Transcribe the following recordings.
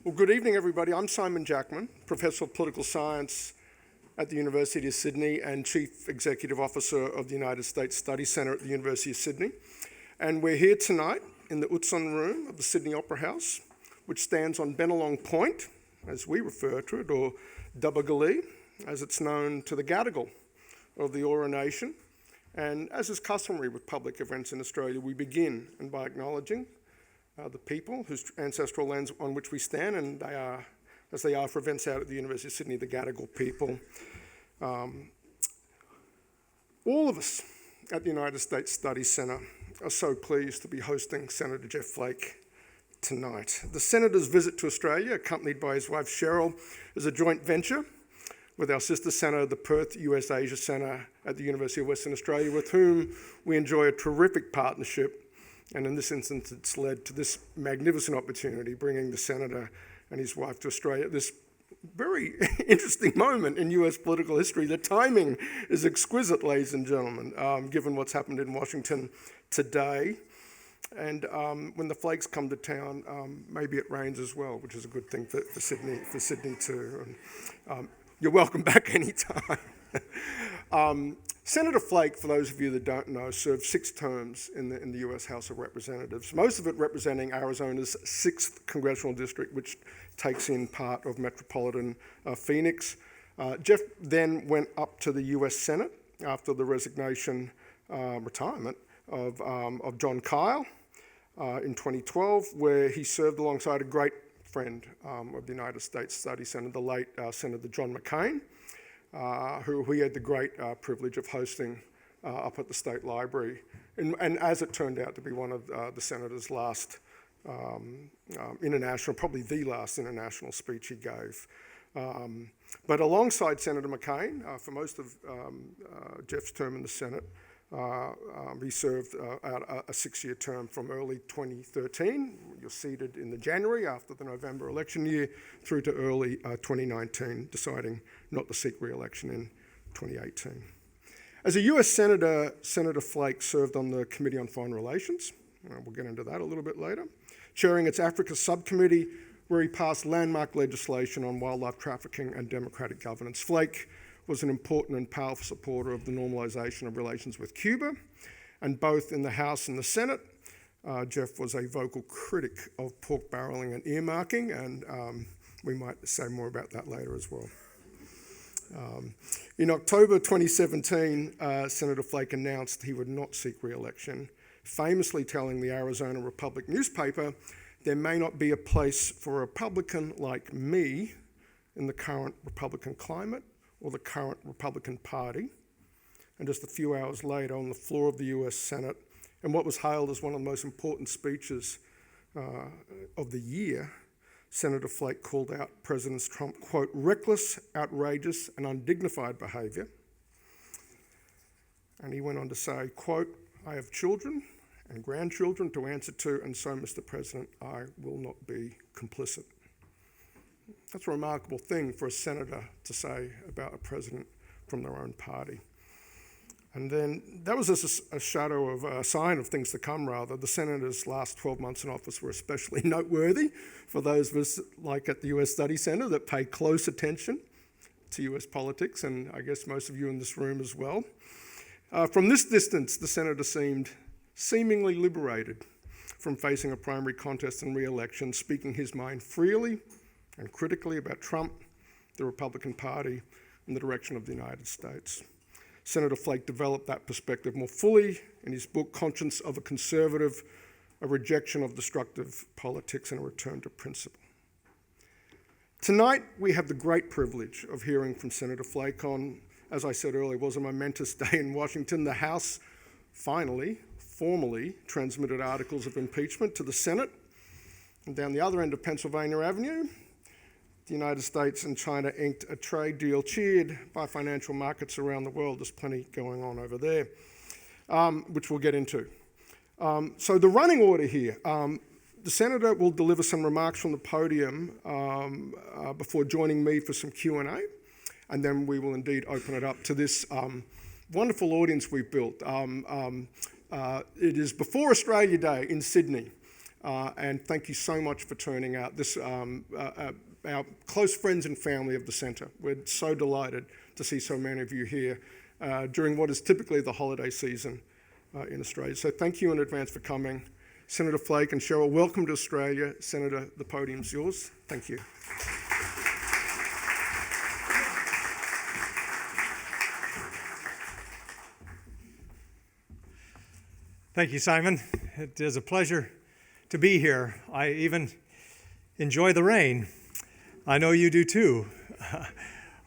Well, good evening, everybody. I'm Simon Jackman, Professor of Political Science at the University of Sydney and Chief Executive Officer of the United States Study Centre at the University of Sydney. And we're here tonight in the Utsun Room of the Sydney Opera House, which stands on Bennelong Point, as we refer to it, or Dubbagallee, as it's known to the Gadigal of the Eora Nation. And as is customary with public events in Australia, we begin by acknowledging the people whose ancestral lands on which we stand, and they are, as they are for events out at the University of Sydney, the Gadigal people. All of us at the United States Study Centre are so pleased to be hosting Senator Jeff Flake tonight. The Senator's visit to Australia, accompanied by his wife Cheryl, is a joint venture with our sister centre, the Perth US Asia Centre at the University of Western Australia, with whom we enjoy a terrific partnership. And in this instance, it's led to this magnificent opportunity, bringing the Senator and his wife to Australia at this very interesting moment in US political history. The timing is exquisite, ladies and gentlemen, given what's happened in Washington today. And when the Flakes come to town, maybe it rains as well, which is a good thing for Sydney too. And, you're welcome back anytime. Senator Flake, for those of you that don't know, served 6 terms in the US House of Representatives, most of it representing Arizona's 6th congressional district, which takes in part of metropolitan Phoenix. Jeff then went up to the US Senate after the retirement of John Kyle in 2012, where he served alongside a great friend of the United States Study Centre, the late Senator John McCain, who we had the great privilege of hosting up at the State Library, and as it turned out to be one of the Senator's last international, probably the last international speech he gave. But alongside Senator McCain, for most of Jeff's term in the Senate, he served out a 6-year term from early 2013. You're seated in the January after the November election year through to early 2019, deciding not to seek re-election in 2018. As a US Senator, Senator Flake served on the Committee on Foreign Relations. We'll get into that a little bit later. Chairing its Africa subcommittee, where he passed landmark legislation on wildlife trafficking and democratic governance. Flake was an important and powerful supporter of the normalisation of relations with Cuba, and both in the House and the Senate, Jeff was a vocal critic of pork barrelling and earmarking, and we might say more about that later as well. In October 2017, Senator Flake announced he would not seek re-election, famously telling the Arizona Republic newspaper, "There may not be a place for a Republican like me in the current Republican climate or the current Republican Party." And just a few hours later, on the floor of the US Senate, in what was hailed as one of the most important speeches of the year, Senator Flake called out President Trump's, quote, "reckless, outrageous, and undignified behaviour." And he went on to say, quote, "I have children and grandchildren to answer to, and so, Mr. President, I will not be complicit." That's a remarkable thing for a senator to say about a president from their own party. And then that was just a shadow of a sign of things to come, rather. The senator's last 12 months in office were especially noteworthy for those of us, like at the US Study Centre, that pay close attention to US politics, and I guess most of you in this room as well. From this distance, the senator seemed seemingly liberated from facing a primary contest and re-election, speaking his mind freely and critically about Trump, the Republican Party, and the direction of the United States. Senator Flake developed that perspective more fully in his book, Conscience of a Conservative, A Rejection of Destructive Politics and a Return to Principle. Tonight, we have the great privilege of hearing from Senator Flake on, as I said earlier, was a momentous day in Washington. The House finally, formally transmitted articles of impeachment to the Senate. And down the other end of Pennsylvania Avenue, the United States and China inked a trade deal cheered by financial markets around the world. There's plenty going on over there, which we'll get into. So the running order here, the Senator will deliver some remarks from the podium before joining me for some Q&A, and then we will indeed open it up to this wonderful audience we've built. It is before Australia Day in Sydney, And thank you so much for turning out. Our close friends and family of the centre, we're so delighted to see so many of you here during what is typically the holiday season in Australia. So thank you in advance for coming. Senator Flake and Cheryl, welcome to Australia. Senator, the podium's yours. Thank you. Thank you, Simon. It is a pleasure to be here. I even enjoy the rain. I know you do too.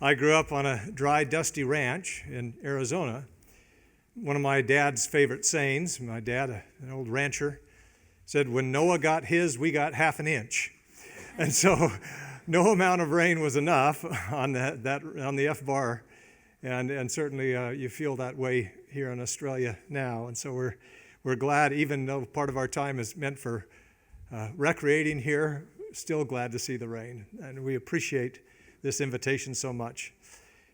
I grew up on a dry, dusty ranch in Arizona. One of my dad's favorite sayings, my dad, an old rancher, said, when Noah got his, we got half an inch. And so no amount of rain was enough on the F-bar. And certainly you feel that way here in Australia now. And so we're glad, even though part of our time is meant for recreating here, still glad to see the rain. And we appreciate this invitation so much.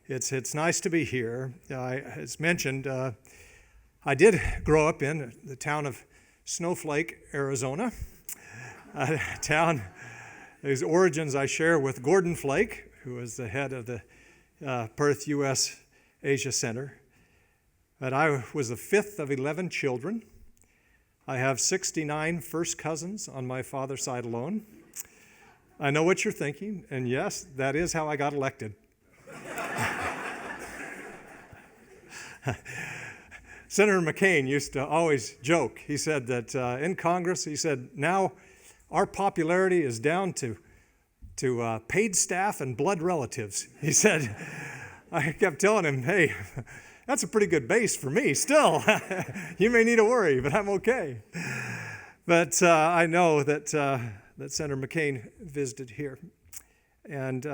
It's nice to be here. As mentioned, I did grow up in the town of Snowflake, Arizona, a town whose origins I share with Gordon Flake, who was the head of the Perth US Asia Center. But I was the fifth of 11 children. I have 69 first cousins on my father's side alone. I know what you're thinking, and yes, that is how I got elected. Senator McCain used to always joke. He said that in Congress, he said, now our popularity is down to paid staff and blood relatives. He said, I kept telling him, hey, that's a pretty good base for me still. You may need to worry, but I'm okay. But I know that Senator McCain visited here. And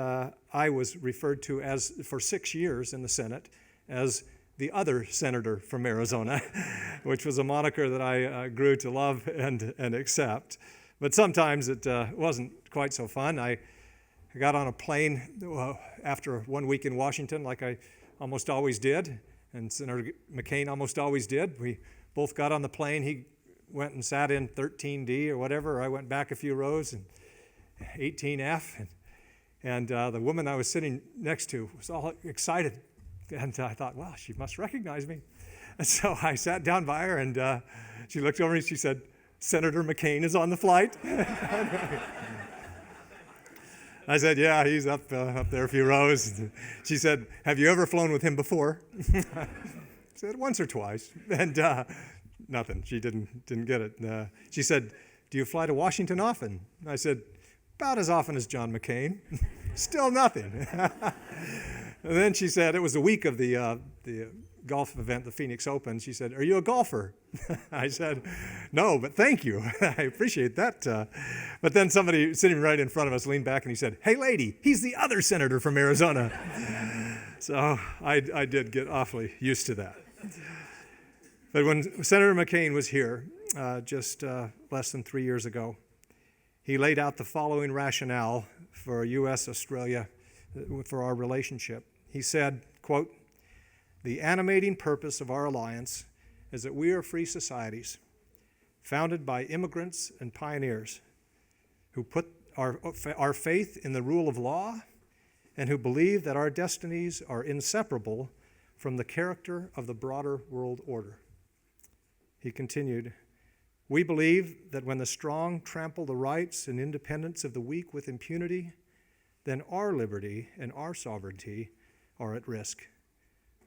I was referred to as, for 6 years in the Senate, as the other senator from Arizona, which was a moniker that I grew to love and accept. But sometimes it wasn't quite so fun. I got on a plane after 1 week in Washington, like I almost always did, and Senator McCain almost always did. We both got on the plane. He went and sat in 13D or whatever. I went back a few rows and 18F. And the woman I was sitting next to was all excited. And I thought, well, she must recognize me. And so I sat down by her, and she looked over and she said, Senator McCain is on the flight. I said, yeah, he's up there a few rows. She said, have you ever flown with him before? I said, once or twice. And nothing. She didn't get it. She said, do you fly to Washington often? I said, about as often as John McCain. Still nothing. And then she said, it was the week of the golf event, the Phoenix Open. She said, are you a golfer? I said, no, but thank you. I appreciate that. But then somebody sitting right in front of us leaned back and he said, hey, lady, he's the other senator from Arizona. So I did get awfully used to that. But when Senator McCain was here just less than 3 years ago, he laid out the following rationale for US-Australia, for our relationship. He said, quote, the animating purpose of our alliance is that we are free societies founded by immigrants and pioneers who put our faith in the rule of law and who believe that our destinies are inseparable from the character of the broader world order. He continued, we believe that when the strong trample the rights and independence of the weak with impunity, then our liberty and our sovereignty are at risk.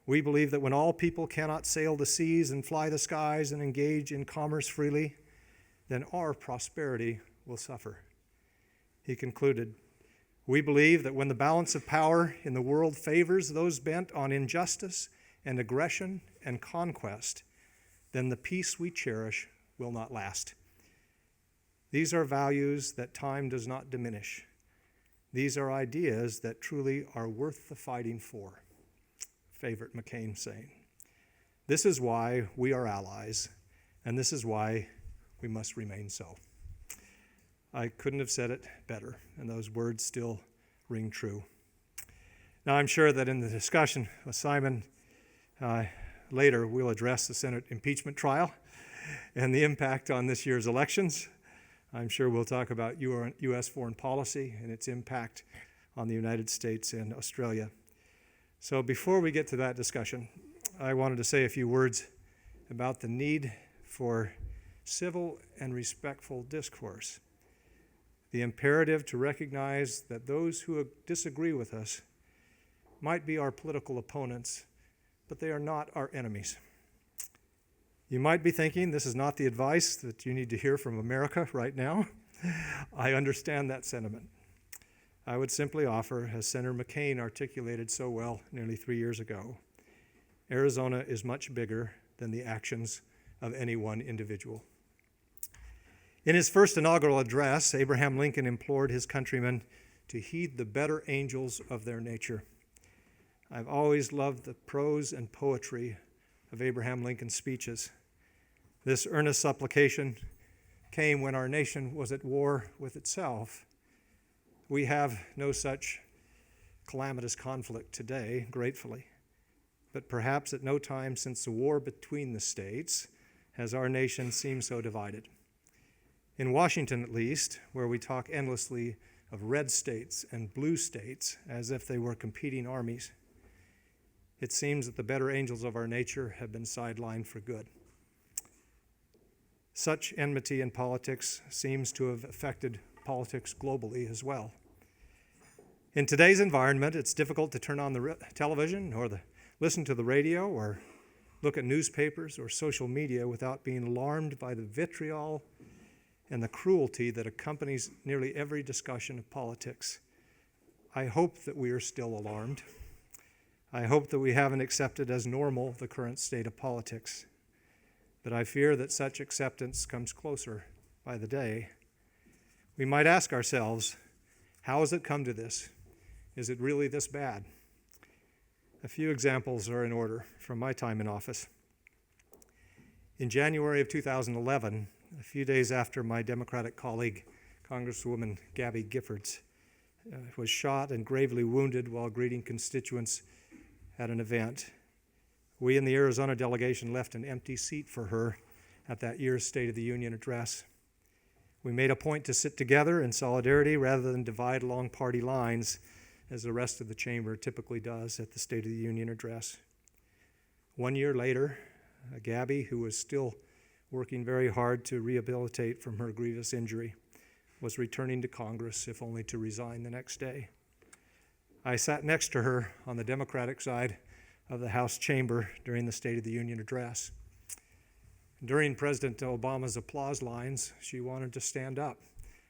We believe that when all people cannot sail the seas and fly the skies and engage in commerce freely, then our prosperity will suffer. He concluded, we believe that when the balance of power in the world favors those bent on injustice and aggression and conquest, then the peace we cherish will not last. These are values that time does not diminish. These are ideas that truly are worth the fighting for. Favorite McCain saying. This is why we are allies, and this is why we must remain so. I couldn't have said it better, and those words still ring true. Now, I'm sure that in the discussion with Simon later, we'll address the Senate impeachment trial and the impact on this year's elections. I'm sure we'll talk about U.S. foreign policy and its impact on the United States and Australia. So before we get to that discussion, I wanted to say a few words about the need for civil and respectful discourse, the imperative to recognize that those who disagree with us might be our political opponents, but they are not our enemies. You might be thinking this is not the advice that you need to hear from America right now. I understand that sentiment. I would simply offer, as Senator McCain articulated so well nearly 3 years ago, Arizona is much bigger than the actions of any one individual. In his first inaugural address, Abraham Lincoln implored his countrymen to heed the better angels of their nature. I've always loved the prose and poetry of Abraham Lincoln's speeches. This earnest supplication came when our nation was at war with itself. We have no such calamitous conflict today, gratefully, but perhaps at no time since the war between the states has our nation seemed so divided. In Washington, at least, where we talk endlessly of red states and blue states as if they were competing armies, it seems that the better angels of our nature have been sidelined for good. Such enmity in politics seems to have affected politics globally as well. In today's environment, it's difficult to turn on the television or listen to the radio or look at newspapers or social media without being alarmed by the vitriol and the cruelty that accompanies nearly every discussion of politics. I hope that we are still alarmed. I hope that we haven't accepted as normal the current state of politics. But I fear that such acceptance comes closer by the day. We might ask ourselves, how has it come to this? Is it really this bad? A few examples are in order from my time in office. In January of 2011, a few days after my Democratic colleague, Congresswoman Gabby Giffords, was shot and gravely wounded while greeting constituents at an event, we in the Arizona delegation left an empty seat for her at that year's State of the Union address. We made a point to sit together in solidarity rather than divide along party lines, as the rest of the chamber typically does at the State of the Union address. 1 year later, Gabby, who was still working very hard to rehabilitate from her grievous injury, was returning to Congress, if only to resign the next day. I sat next to her on the Democratic side of the House chamber during the State of the Union address. During President Obama's applause lines, she wanted to stand up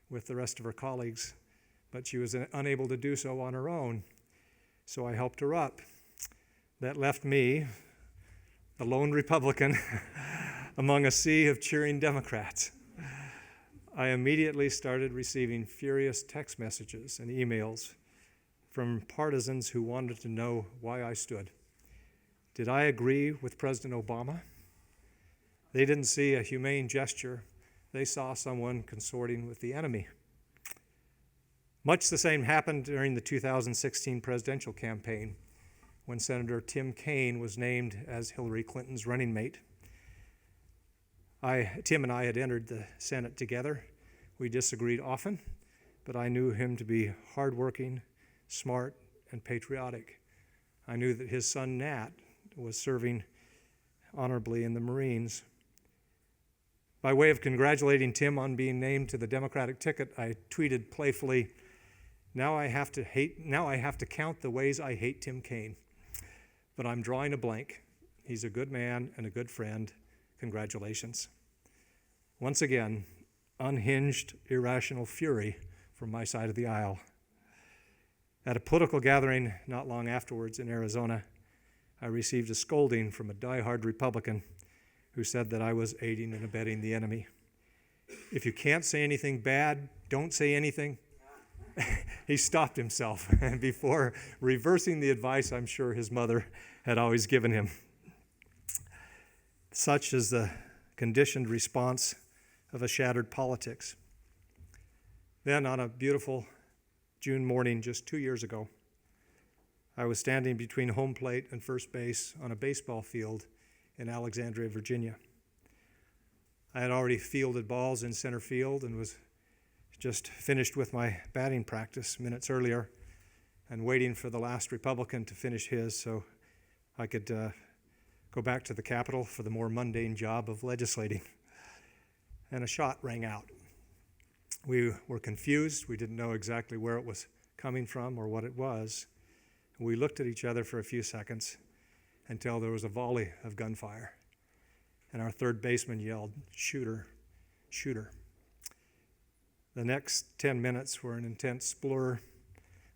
with the rest of her colleagues, but she was unable to do so on her own, so I helped her up. That left me, the lone Republican, among a sea of cheering Democrats. I immediately started receiving furious text messages and emails from partisans who wanted to know why I stood. Did I agree with President Obama? They didn't see a humane gesture. They saw someone consorting with the enemy. Much the same happened during the 2016 presidential campaign when Senator Tim Kaine was named as Hillary Clinton's running mate. Tim and I had entered the Senate together. We disagreed often, but I knew him to be hardworking, smart, and patriotic. I knew that his son Nat was serving honorably in the Marines. By way of congratulating Tim on being named to the Democratic ticket, I tweeted playfully, now I have to count the ways I hate Tim Kaine, but I'm drawing a blank. He's a good man and a good friend. Congratulations. Once again, unhinged, irrational fury from my side of the aisle. At a political gathering not long afterwards in Arizona, I received a scolding from a diehard Republican who said that I was aiding and abetting the enemy. If you can't say anything bad, don't say anything. He stopped himself before reversing the advice I'm sure his mother had always given him. Such is the conditioned response of a shattered politics. Then on a beautiful June morning just 2 years ago, I was standing between home plate and first base on a baseball field in Alexandria, Virginia. I had already fielded balls in center field and was just finished with my batting practice minutes earlier and waiting for the last Republican to finish his so I could go back to the Capitol for the more mundane job of legislating. And a shot rang out. We were confused. We didn't know exactly where it was coming from or what it was. We looked at each other for a few seconds until there was a volley of gunfire. And our third baseman yelled, "Shooter, shooter." The next 10 minutes were an intense blur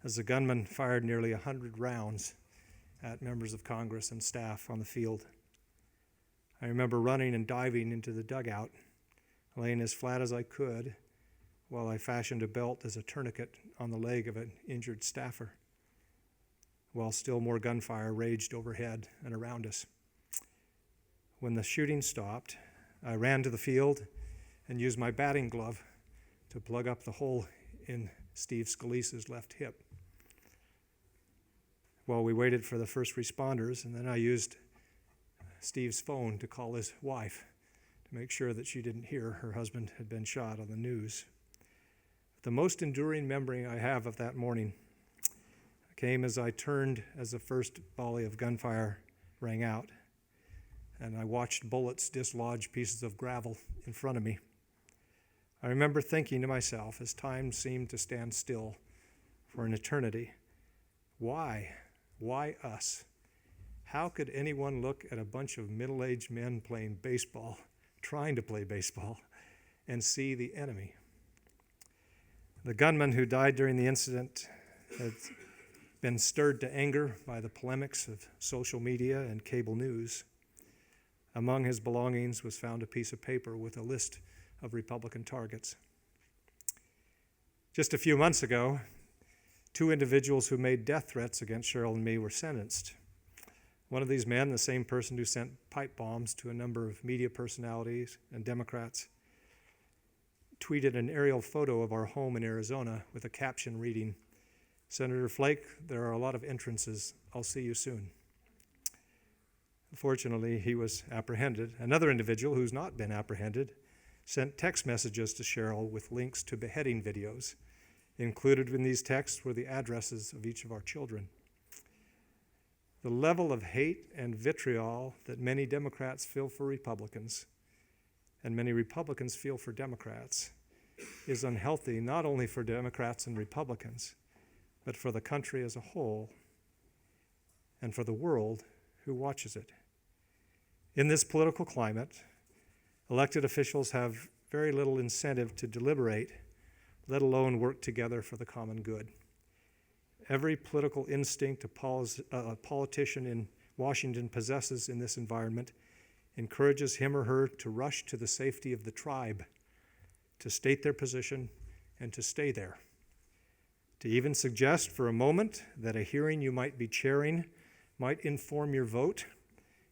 as the gunman fired nearly 100 rounds at members of Congress and staff on the field. I remember running and diving into the dugout, laying as flat as I could while I fashioned a belt as a tourniquet on the leg of an injured staffer, while still more gunfire raged overhead and around us. When the shooting stopped, I ran to the field and used my batting glove to plug up the hole in Steve Scalise's left hip. While we waited for the first responders, and then I used Steve's phone to call his wife to make sure that she didn't hear her husband had been shot on the news. The most enduring memory I have of that morning came as I turned as the first volley of gunfire rang out, and I watched bullets dislodge pieces of gravel in front of me. I remember thinking to myself, as time seemed to stand still for an eternity, why? Why us? How could anyone look at a bunch of middle-aged men playing baseball, trying to play baseball, and see the enemy? The gunman who died during the incident had been stirred to anger by the polemics of social media and cable news. Among his belongings was found a piece of paper with a list of Republican targets. Just a few months ago, 2 individuals who made death threats against Cheryl and me were sentenced. One of these men, the same person who sent pipe bombs to a number of media personalities and Democrats, tweeted an aerial photo of our home in Arizona with a caption reading, "Senator Flake, there are a lot of entrances. I'll see you soon." Fortunately, he was apprehended. Another individual who's not been apprehended sent text messages to Cheryl with links to beheading videos. Included in these texts were the addresses of each of our children. The level of hate and vitriol that many Democrats feel for Republicans and many Republicans feel for Democrats is unhealthy, not only for Democrats and Republicans, but for the country as a whole and for the world who watches it. In this political climate, elected officials have very little incentive to deliberate, let alone work together for the common good. Every political instinct a politician in Washington possesses in this environment encourages him or her to rush to the safety of the tribe, to state their position, and to stay there. To even suggest for a moment that a hearing you might be chairing might inform your vote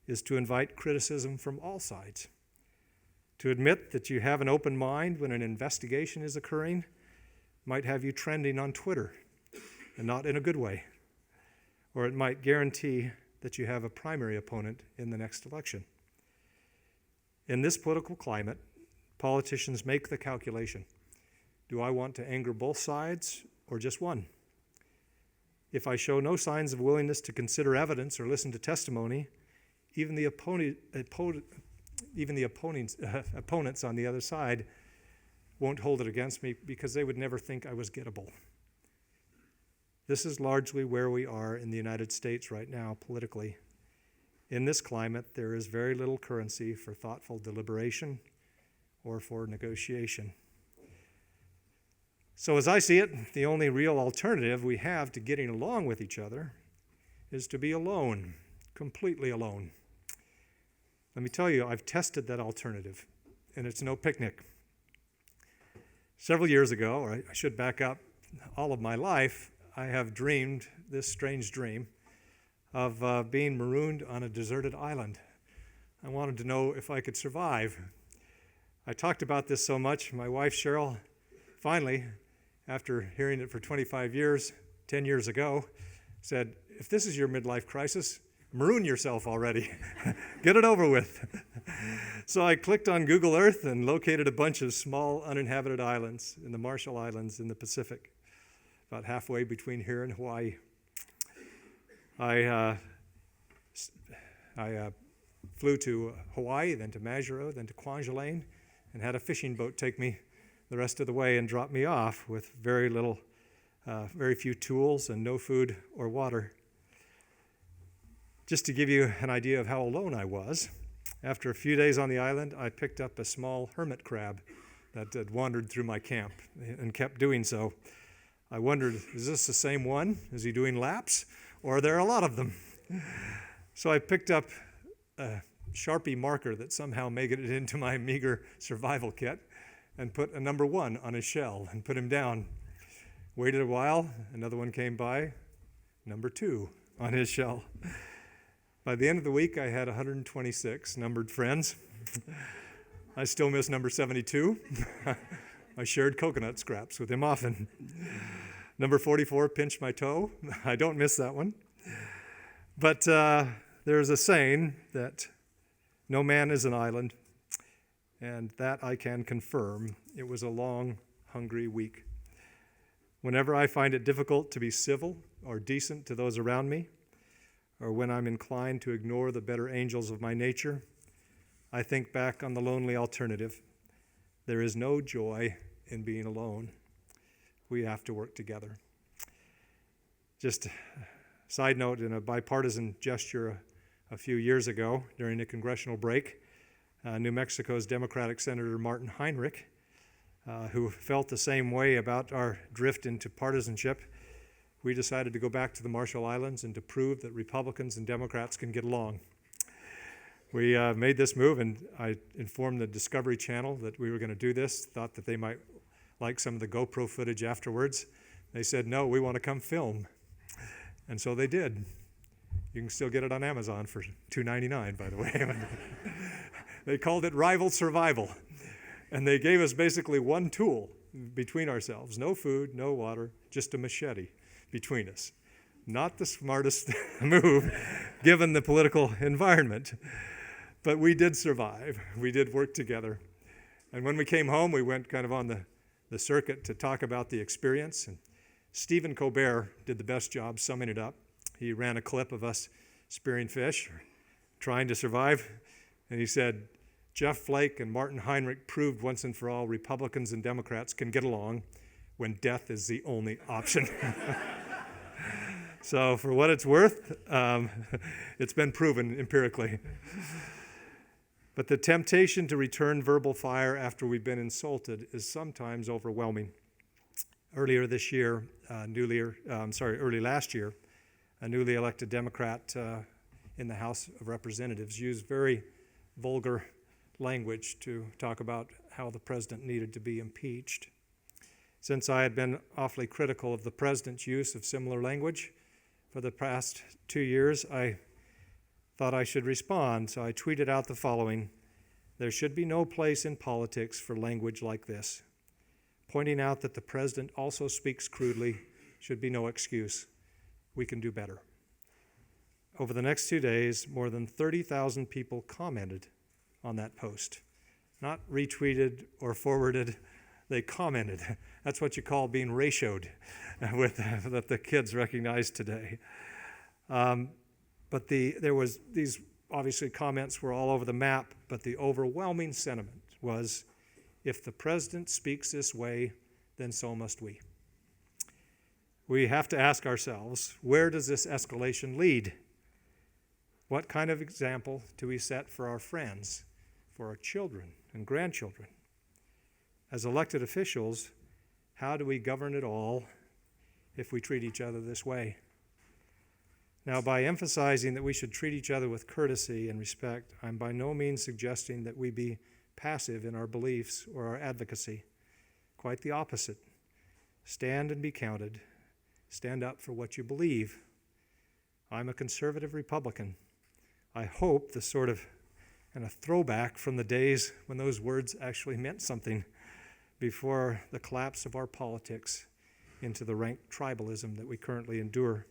is to invite criticism from all sides. To admit that you have an open mind when an investigation is occurring might have you trending on Twitter, and not in a good way. Or it might guarantee that you have a primary opponent in the next election. In this political climate, politicians make the calculation. Do I want to anger both sides or just one? If I show no signs of willingness to consider evidence or listen to testimony, even the opponents on the other side won't hold it against me because they would never think I was gettable. This is largely where we are in the United States right now politically. In this climate, there is very little currency for thoughtful deliberation or for negotiation. So as I see it, the only real alternative we have to getting along with each other is to be alone, completely alone. Let me tell you, I've tested that alternative, and it's no picnic. Several years ago, or I should back up, all of my life, I have dreamed this strange dream of being marooned on a deserted island. I wanted to know if I could survive. I talked about this so much, my wife Cheryl finally, after hearing it for 25 years, 10 years ago, said, if this is your midlife crisis, Maroon yourself already. Get it over with. So I clicked on Google Earth and located a bunch of small uninhabited islands in the Marshall Islands in the Pacific, about halfway between here and Hawaii. I flew to Hawaii, then to Majuro, then to Kwajalein, and had a fishing boat take me the rest of the way and drop me off with very few tools and no food or water. Just to give you an idea of how alone I was, after a few days on the island, I picked up a small hermit crab that had wandered through my camp and kept doing so. I wondered, is this the same one? Is he doing laps? Or are there a lot of them? So I picked up a Sharpie marker that somehow made it into my meager survival kit and put a number 1 on his shell and put him down. Waited a while, another one came by, number 2 on his shell. By the end of the week, I had 126 numbered friends. I still miss number 72. I shared coconut scraps with him often. Number 44 pinched my toe. I don't miss that one. But there's a saying that no man is an island, and that I can confirm. It was a long, hungry week. Whenever I find it difficult to be civil or decent to those around me, or when I'm inclined to ignore the better angels of my nature, I think back on the lonely alternative. There is no joy in being alone. We have to work together. Just a side note, in a bipartisan gesture a few years ago during a congressional break, New Mexico's Democratic Senator Martin Heinrich, who felt the same way about our drift into partisanship, we decided to go back to the Marshall Islands and to prove that Republicans and Democrats can get along. We made this move, and I informed the Discovery Channel that we were going to do this, thought that they might like some of the GoPro footage afterwards. They said, no, we want to come film. And so they did. You can still get it on Amazon for $2.99, by the way. They called it Rival Survival. And they gave us basically one tool between ourselves. No food, no water, just a machete between us. Not the smartest move, given the political environment. But we did survive. We did work together. And when we came home, we went kind of on the circuit to talk about the experience. And Stephen Colbert did the best job summing it up. He ran a clip of us spearing fish, trying to survive. And he said, Jeff Flake and Martin Heinrich proved once and for all Republicans and Democrats can get along when death is the only option. So for what it's worth, it's been proven empirically. But the temptation to return verbal fire after we've been insulted is sometimes overwhelming. Early last year, a newly elected Democrat in the House of Representatives used very vulgar language to talk about how the president needed to be impeached. Since I had been awfully critical of the president's use of similar language for the past 2 years, I thought I should respond, so I tweeted out the following: there should be no place in politics for language like this. Pointing out that the president also speaks crudely should be no excuse. We can do better. Over the next 2 days, more than 30,000 people commented on that post. Not retweeted or forwarded, they commented. That's what you call being ratioed, that the kids recognize today. But these obviously comments were all over the map, but the overwhelming sentiment was, if the president speaks this way, then so must we. We have to ask ourselves, where does this escalation lead? What kind of example do we set for our friends, for our children and grandchildren? As elected officials, how do we govern it all if we treat each other this way? Now, by emphasizing that we should treat each other with courtesy and respect, I'm by no means suggesting that we be passive in our beliefs or our advocacy. Quite the opposite. Stand and be counted. Stand up for what you believe. I'm a conservative Republican. I hope this sort of and a throwback from the days when those words actually meant something before the collapse of our politics into the rank tribalism that we currently endure.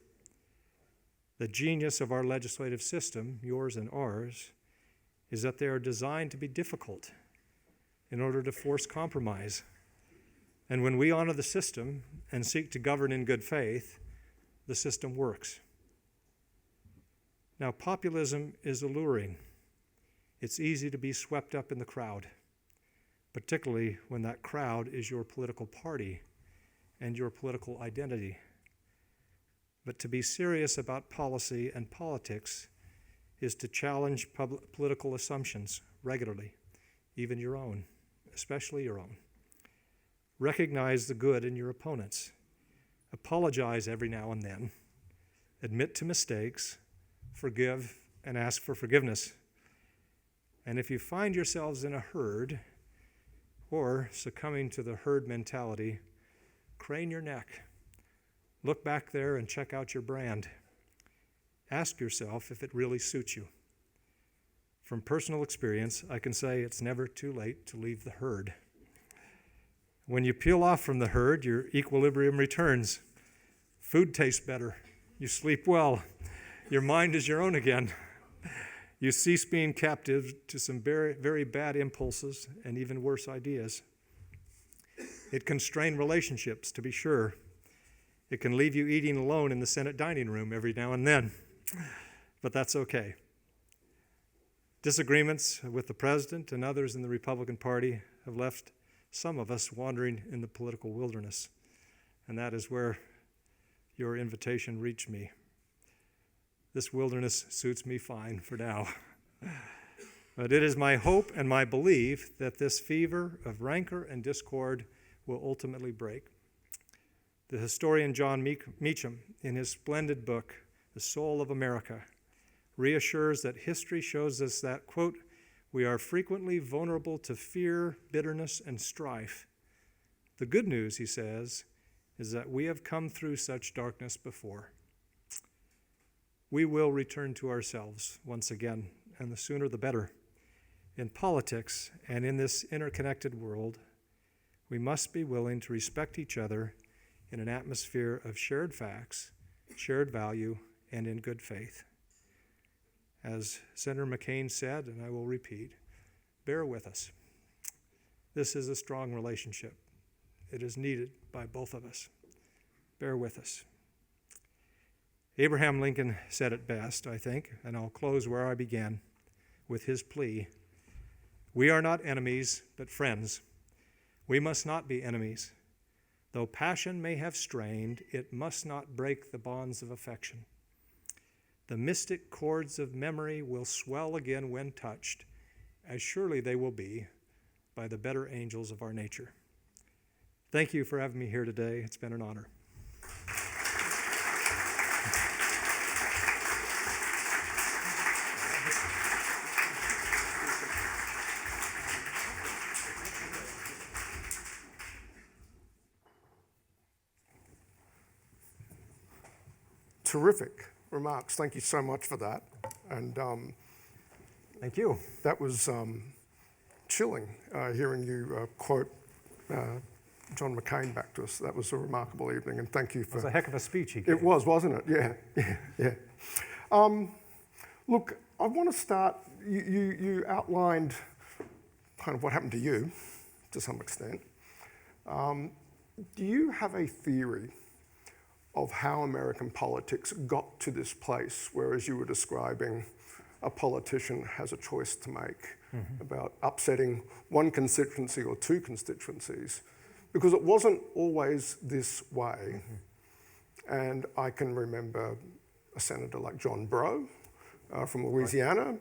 The genius of our legislative system, yours and ours, is that they are designed to be difficult in order to force compromise. And when we honor the system and seek to govern in good faith, the system works. Now, populism is alluring. It's easy to be swept up in the crowd, particularly when that crowd is your political party and your political identity. But to be serious about policy and politics is to challenge political assumptions regularly, even your own, especially your own. Recognize the good in your opponents. Apologize every now and then. Admit to mistakes, forgive, and ask for forgiveness. And if you find yourselves in a herd or succumbing to the herd mentality, crane your neck. Look back there and check out your brand. Ask yourself if it really suits you. From personal experience, I can say it's never too late to leave the herd. When you peel off from the herd, your equilibrium returns. Food tastes better. You sleep well. Your mind is your own again. You cease being captive to some very, very bad impulses and even worse ideas. It can strain relationships, to be sure. It can leave you eating alone in the Senate dining room every now and then, but that's okay. Disagreements with the president and others in the Republican Party have left some of us wandering in the political wilderness, and that is where your invitation reached me. This wilderness suits me fine for now. But it is my hope and my belief that this fever of rancor and discord will ultimately break. The historian John Meacham, in his splendid book, The Soul of America, reassures that history shows us that, quote, we are frequently vulnerable to fear, bitterness, and strife. The good news, he says, is that we have come through such darkness before. We will return to ourselves once again, and the sooner the better. In politics and in this interconnected world, we must be willing to respect each other in an atmosphere of shared facts, shared value, and in good faith. As Senator McCain said, and I will repeat, bear with us. This is a strong relationship. It is needed by both of us. Bear with us. Abraham Lincoln said it best, I think, and I'll close where I began with his plea. We are not enemies, but friends. We must not be enemies. Though passion may have strained, it must not break the bonds of affection. The mystic chords of memory will swell again when touched, as surely they will be by the better angels of our nature. Thank you for having me here today. It's been an honor. Terrific remarks. Thank you so much for that. And Thank you. that was chilling, hearing you quote John McCain back to us. That was a remarkable evening, and thank you for... It was a heck of a speech he gave. It was, wasn't it? Yeah. Look, I want to start, you outlined kind of what happened to you, to some extent. Do you have a theory of how American politics got to this place, where, as you were describing, a politician has a choice to make about upsetting one constituency or two constituencies? Because it wasn't always this way. And I can remember a senator like John Breaux from Louisiana,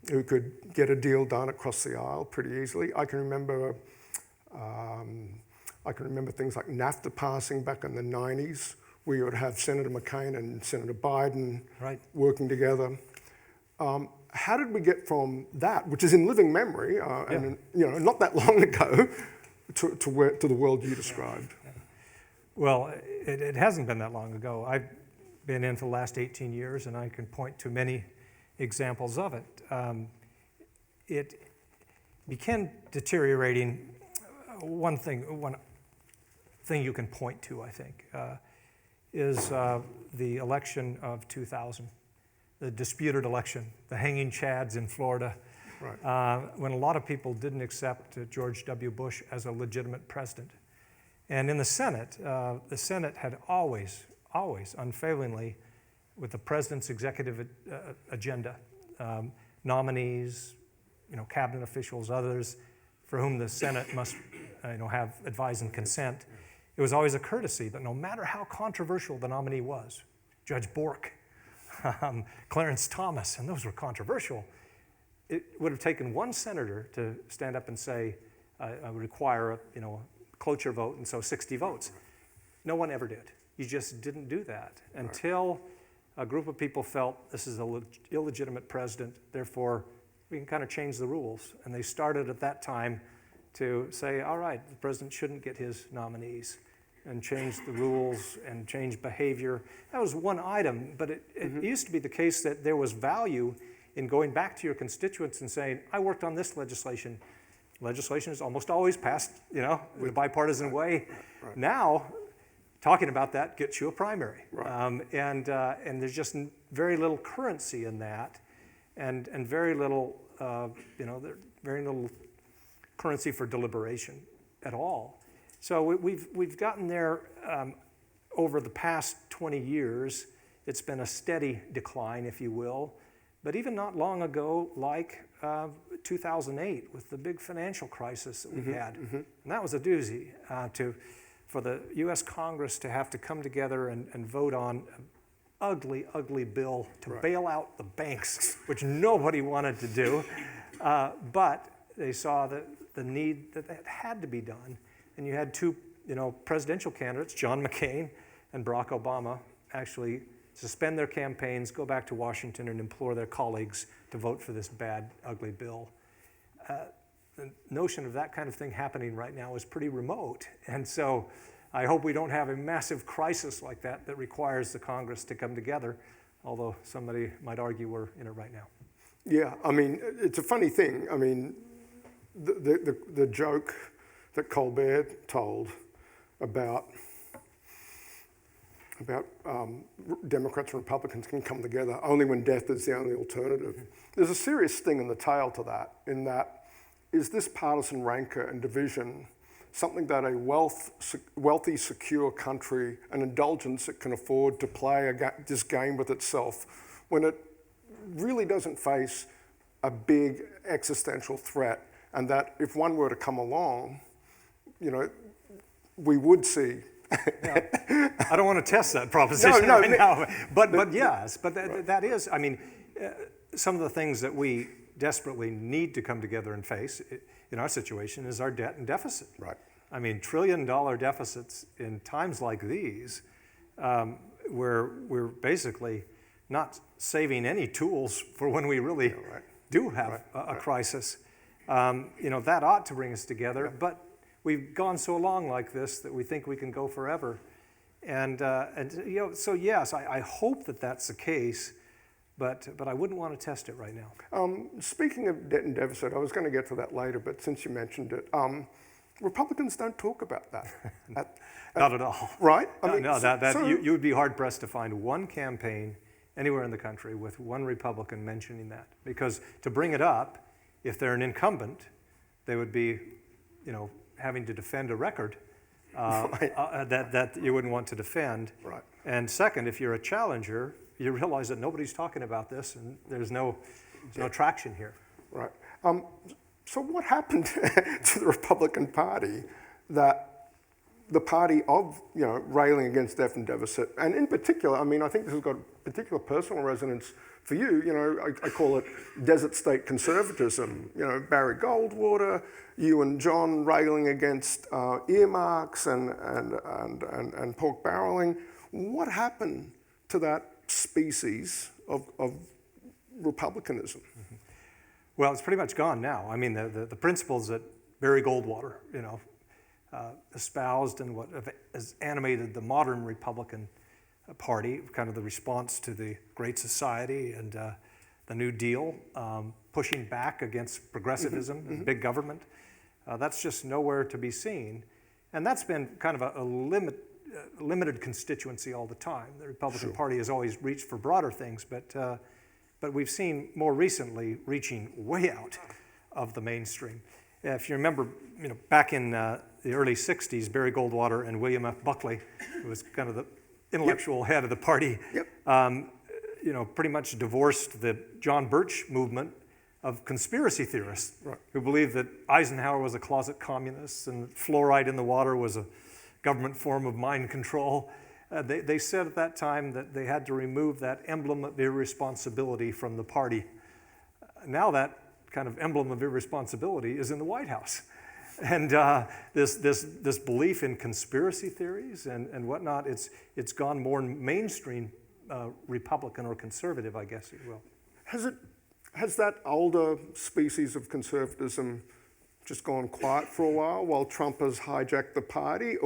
who could get a deal done across the aisle pretty easily. I can remember things like NAFTA passing back in the 90s, where you would have Senator McCain and Senator Biden working together. How did we get from that, which is in living memory, and not that long ago, to the world you described? Well, it hasn't been that long ago. I've been in for the last 18 years, and I can point to many examples of it. It began deteriorating. One thing you can point to, I think, is the election of 2000. the disputed election, the hanging chads in Florida, Right. when a lot of people didn't accept George W. Bush as a legitimate president. And in the Senate had always unfailingly, with the president's executive agenda, nominees, cabinet officials, others for whom the Senate must have advise and consent. It was always a courtesy that no matter how controversial the nominee was, Judge Bork, Clarence Thomas, and those were controversial, it would have taken one senator to stand up and say, I would require a cloture vote, and so 60 votes. No one ever did. You just didn't do that until a group of people felt this is an illegitimate president, therefore we can kind of change the rules. And they started at that time to say, all right, the president shouldn't get his nominees, and change the rules and change behavior. That was one item, but it used to be the case that there was value in going back to your constituents and saying, I worked on this legislation. Legislation is almost always passed, with a bipartisan way. Right. Now, talking about that gets you a primary. Right. And there's just very little currency in that, and very little, very little currency for deliberation at all. So we've gotten there over the past 20 years. It's been a steady decline, if you will. But even not long ago, like 2008 with the big financial crisis that we had. And that was a doozy for the US Congress to have to come together and vote on an ugly, ugly bill to bail out the banks, which nobody wanted to do. But they saw the need that had to be done. And you had two presidential candidates, John McCain and Barack Obama, actually suspend their campaigns, go back to Washington and implore their colleagues to vote for this bad, ugly bill. The notion of that kind of thing happening right now is pretty remote. And so I hope we don't have a massive crisis like that requires the Congress to come together, although somebody might argue we're in it right now. Yeah, I mean, it's a funny thing. I mean, the joke that Colbert told about Democrats and Republicans can come together only when death is the only alternative. There's a serious sting in the tail to that, in that is this partisan rancor and division something that a wealthy, secure country, an indulgence it can afford to play this game with itself when it really doesn't face a big existential threat, and that if one were to come along, we would see. I don't want to test that proposition right now, but yes, but that is, I mean, some of the things that we desperately need to come together and face in our situation is our debt and deficit. Right. I mean, $1 trillion deficits in times like these, where we're basically not saving any tools for when we really do have a crisis. That ought to bring us together, but we've gone so long like this that we think we can go forever. So yes, I hope that that's the case, but I wouldn't want to test it right now. Speaking of debt and deficit, I was going to get to that later, but since you mentioned it, Republicans don't talk about that. Not at all. Right? You would be hard-pressed to find one campaign anywhere in the country with one Republican mentioning that. Because to bring it up, if they're an incumbent, they would be, having to defend a record that you wouldn't want to defend. Right. And second, if you're a challenger, you realize that nobody's talking about this and there's no traction here. Right. So what happened to the Republican Party that the party of, railing against debt and deficit, and in particular, I mean, I think this has got particular personal resonance for you. I call it desert state conservatism. Barry Goldwater, you and John railing against earmarks and pork barreling. What happened to that species of republicanism? Mm-hmm. Well, it's pretty much gone now. I mean, the principles that Barry Goldwater, espoused and what has animated the modern Republican Party, kind of the response to the Great Society and the New Deal, pushing back against progressivism and big government. That's just nowhere to be seen. And that's been kind of a limited constituency all the time. The Republican Party has always reached for broader things, but but we've seen more recently reaching way out of the mainstream. If you remember, back in the early 60s, Barry Goldwater and William F. Buckley, who was kind of the intellectual head of the party, pretty much divorced the John Birch movement of conspiracy theorists who believed that Eisenhower was a closet communist and fluoride in the water was a government form of mind control. They said at that time that they had to remove that emblem of irresponsibility from the party. Now that kind of emblem of irresponsibility is in the White House. And this belief in conspiracy theories and whatnot, it's gone more mainstream Republican or conservative, I guess you will. Has that older species of conservatism just gone quiet for a while Trump has hijacked the party?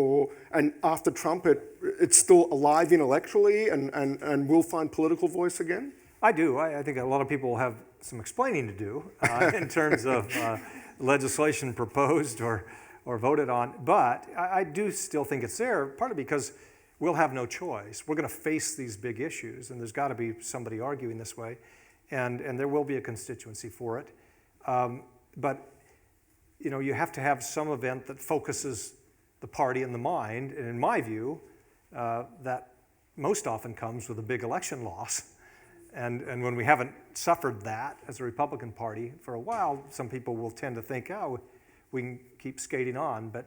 And after Trump, it's still alive intellectually and will find political voice again? I do. I think a lot of people have some explaining to do in terms of legislation proposed or voted on. But I do still think it's there, partly because we'll have no choice. We're going to face these big issues, and there's got to be somebody arguing this way, and there will be a constituency for it. But you have to have some event that focuses the party in the mind, and in my view, that most often comes with a big election loss. And when we haven't suffered that as a Republican Party for a while, some people will tend to think, we can keep skating on. But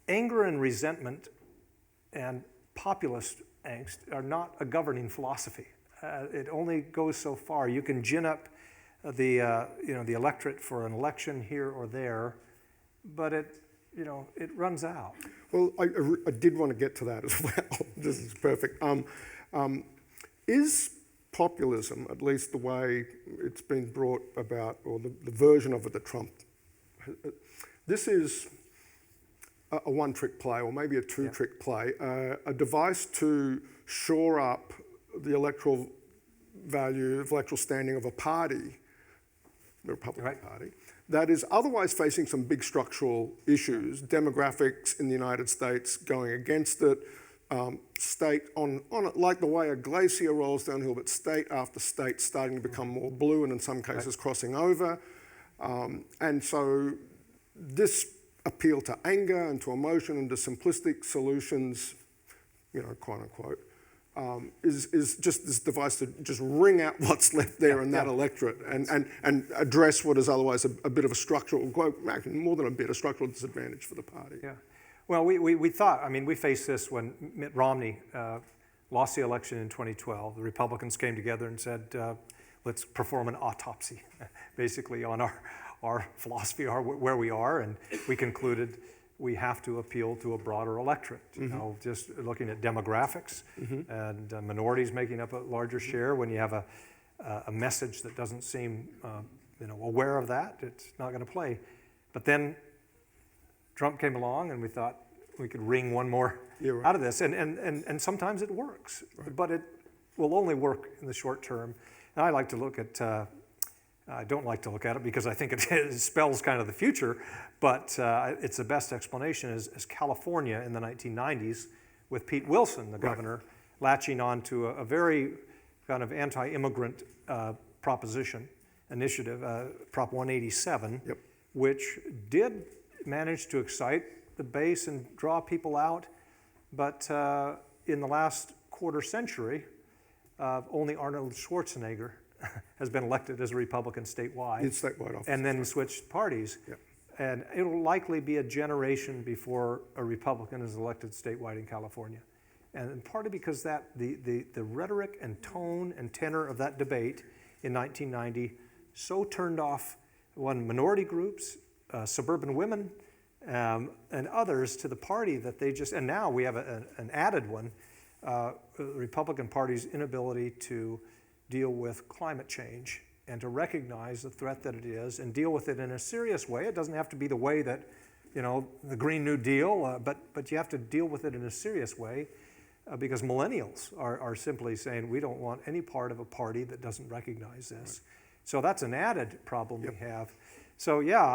anger and resentment and populist angst are not a governing philosophy. It only goes so far. You can gin up the electorate for an election here or there, but it runs out. Well, I did want to get to that as well. This is perfect. Is populism, at least the way it's been brought about, or the version of it that Trump, this is a one-trick play, or maybe a two-trick play, a device to shore up the electoral value, electoral standing of a party, the Republican Party, that is otherwise facing some big structural issues, demographics in the United States going against it, state on it, like the way a glacier rolls downhill, but state after state starting to become more blue and in some cases crossing over. And so this appeal to anger and to emotion and to simplistic solutions, quote unquote, is just this device to just wring out what's left there in that electorate and address what is otherwise a bit of a structural, more than a bit, a structural disadvantage for the party. Yeah. Well, we thought, we faced this when Mitt Romney lost the election in 2012. The Republicans came together and said, let's perform an autopsy, basically, on our philosophy, where we are, and we concluded we have to appeal to a broader electorate. Just looking at demographics and minorities making up a larger share. When you have a message that doesn't seem aware of that, it's not going to play. But then Trump came along, and we thought we could wring one more out of this, and sometimes it works, but it will only work in the short term. And I like to look at. I don't like to look at it because I think it spells kind of the future, but it's the best explanation is California in the 1990s with Pete Wilson, the governor, latching on to a very kind of anti-immigrant proposition initiative, Prop 187, which did manage to excite the base and draw people out, but in the last quarter century, only Arnold Schwarzenegger has been elected as a Republican statewide. It's statewide office. And then switched parties. And it'll likely be a generation before a Republican is elected statewide in California. And partly because the rhetoric and tone and tenor of that debate in 1990 so turned off minority groups, suburban women, and others to the party that they just, and now we have an added one, the Republican Party's inability to deal with climate change and to recognize the threat that it is and deal with it in a serious way. It doesn't have to be the way that, the Green New Deal, but you have to deal with it in a serious way because millennials are simply saying we don't want any part of a party that doesn't recognize this. So that's an added problem we have. So yeah,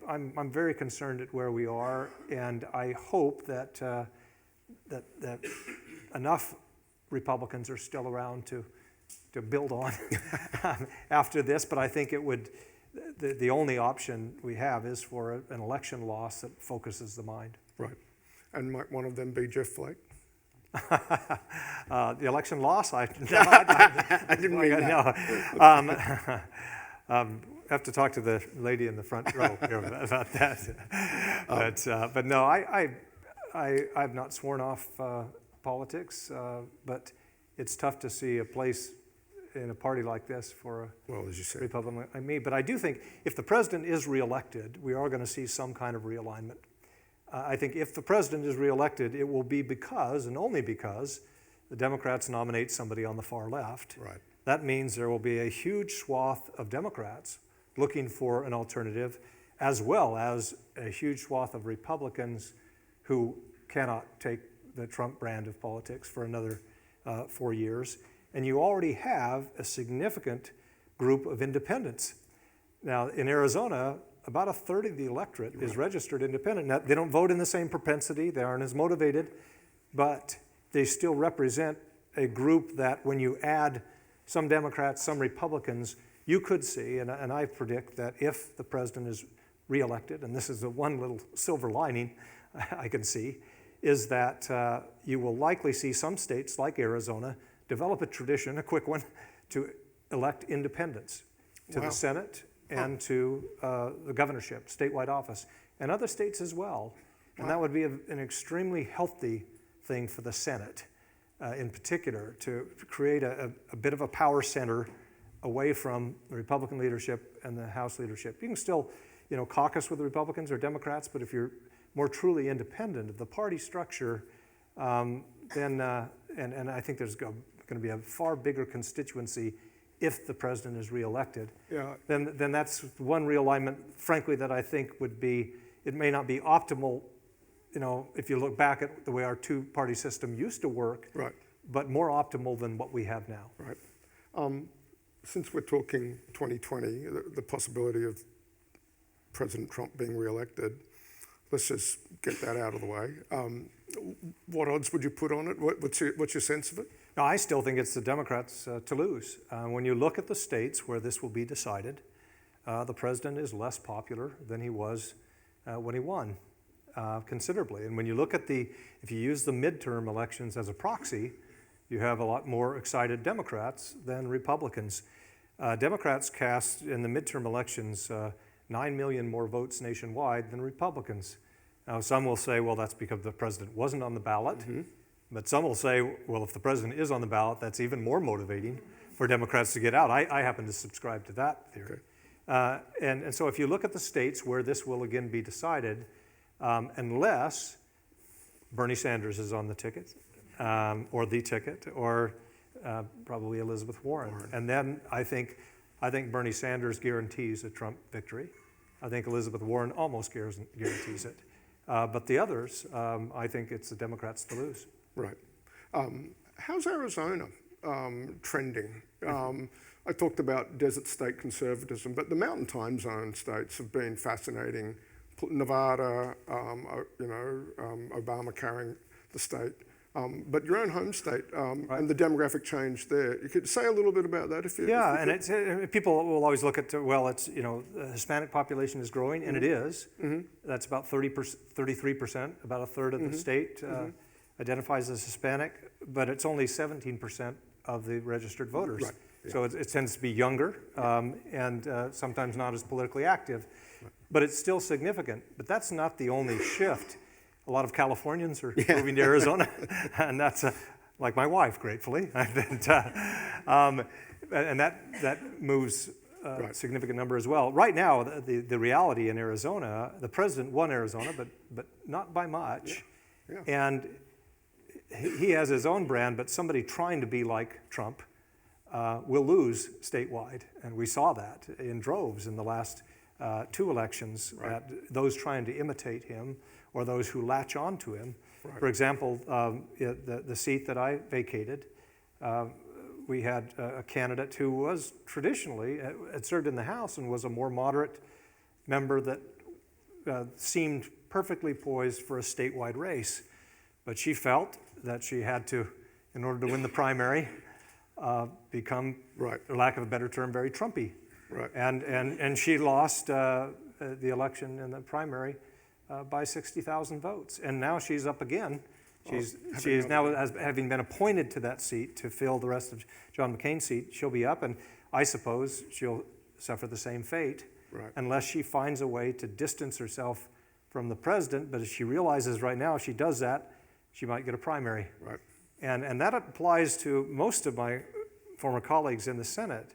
I'm very concerned at where we are, and I hope that that enough Republicans are still around to to build on after this, but I think it would, the only option we have is for an election loss that focuses the mind. Right. And might one of them be Jeff Flake? The election loss? I didn't mean that. No. Have to talk to the lady in the front row here about that. But no, I've not sworn off politics, but it's tough to see a place in a party like this for a As you said. Republican like me. But I do think if the president is reelected, we are going to see some kind of realignment. I think if the president is reelected, it will be because, and only because, the Democrats nominate somebody on the far left. Right. That means there will be a huge swath of Democrats looking for an alternative, as well as a huge swath of Republicans who cannot take the Trump brand of politics for another 4 years. And you already have a significant group of independents. Now, in Arizona, about a third of the electorate is registered independent. Now, they don't vote in the same propensity, they aren't as motivated, but they still represent a group that when you add some Democrats, some Republicans, you could see, and I predict that if the president is reelected, and this is the one little silver lining I can see, is that you will likely see some states like Arizona develop a tradition, a quick one, to elect independents to the Senate and to the governorship, statewide office, and other states as well. And that would be an extremely healthy thing for the Senate in particular, to create a bit of a power center away from the Republican leadership and the House leadership. You can still, caucus with the Republicans or Democrats, but if you're more truly independent of the party structure, then I think there's going to be a far bigger constituency if the president is reelected. Yeah. Then that's one realignment, frankly, that I think would be, it may not be optimal, if you look back at the way our two-party system used to work, Right. but more optimal than what we have now. Right. Since we're talking 2020, the possibility of President Trump being reelected, let's just get that out of the way. What odds would you put on it? What's your sense of it? Now, I still think it's the Democrats to lose. When you look at the states where this will be decided, the president is less popular than he was when he won, considerably. And when you look at if you use the midterm elections as a proxy, you have a lot more excited Democrats than Republicans. Democrats cast in the midterm elections 9 million more votes nationwide than Republicans. Now, some will say, well, that's because the president wasn't on the ballot. Mm-hmm. But some will say, well, if the president is on the ballot, that's even more motivating for Democrats to get out. I happen to subscribe to that theory. Okay. And so if you look at the states where this will again be decided, unless Bernie Sanders is on the ticket, or the ticket, or probably Elizabeth Warren. And then I think Bernie Sanders guarantees a Trump victory. I think Elizabeth Warren almost guarantees it. But the others, I think it's the Democrats to lose. Right. How's Arizona trending? I talked about desert state conservatism, but the mountain time zone states have been fascinating. Nevada, Obama carrying the state. But your own home state Right. and the demographic change there. You could say a little bit about that if you. Yeah, if you and people will always look at, the Hispanic population is growing, and it is. Mm-hmm. That's about 33%, about a third of the state identifies as Hispanic, but it's only 17% of the registered voters. Right. Yeah. So it tends to be younger and sometimes not as politically active, but it's still significant. But that's not the only shift. A lot of Californians are moving to Arizona, and that's like my wife, gratefully. And that moves a significant number as well. Right now, the reality in Arizona, the president won Arizona, but not by much. Yeah. Yeah. And he has his own brand, but somebody trying to be like Trump will lose statewide. And we saw that in droves in the last two elections, right. Those trying to imitate him or those who latch on to him. Right. For example, the seat that I vacated, we had a candidate who was traditionally, had served in the House and was a more moderate member that seemed perfectly poised for a statewide race. But she felt that she had to, in order to win the primary, become, Right. for lack of a better term, very Trumpy. Right. And she lost the election in the primary by 60,000 votes. And now she's up again. She's now, having been appointed to that seat to fill the rest of John McCain's seat, she'll be up, and I suppose she'll suffer the same fate, Right. unless she finds a way to distance herself from the president. But as she realizes right now, if she does that, she might get a primary. Right. And that applies to most of my former colleagues in the Senate.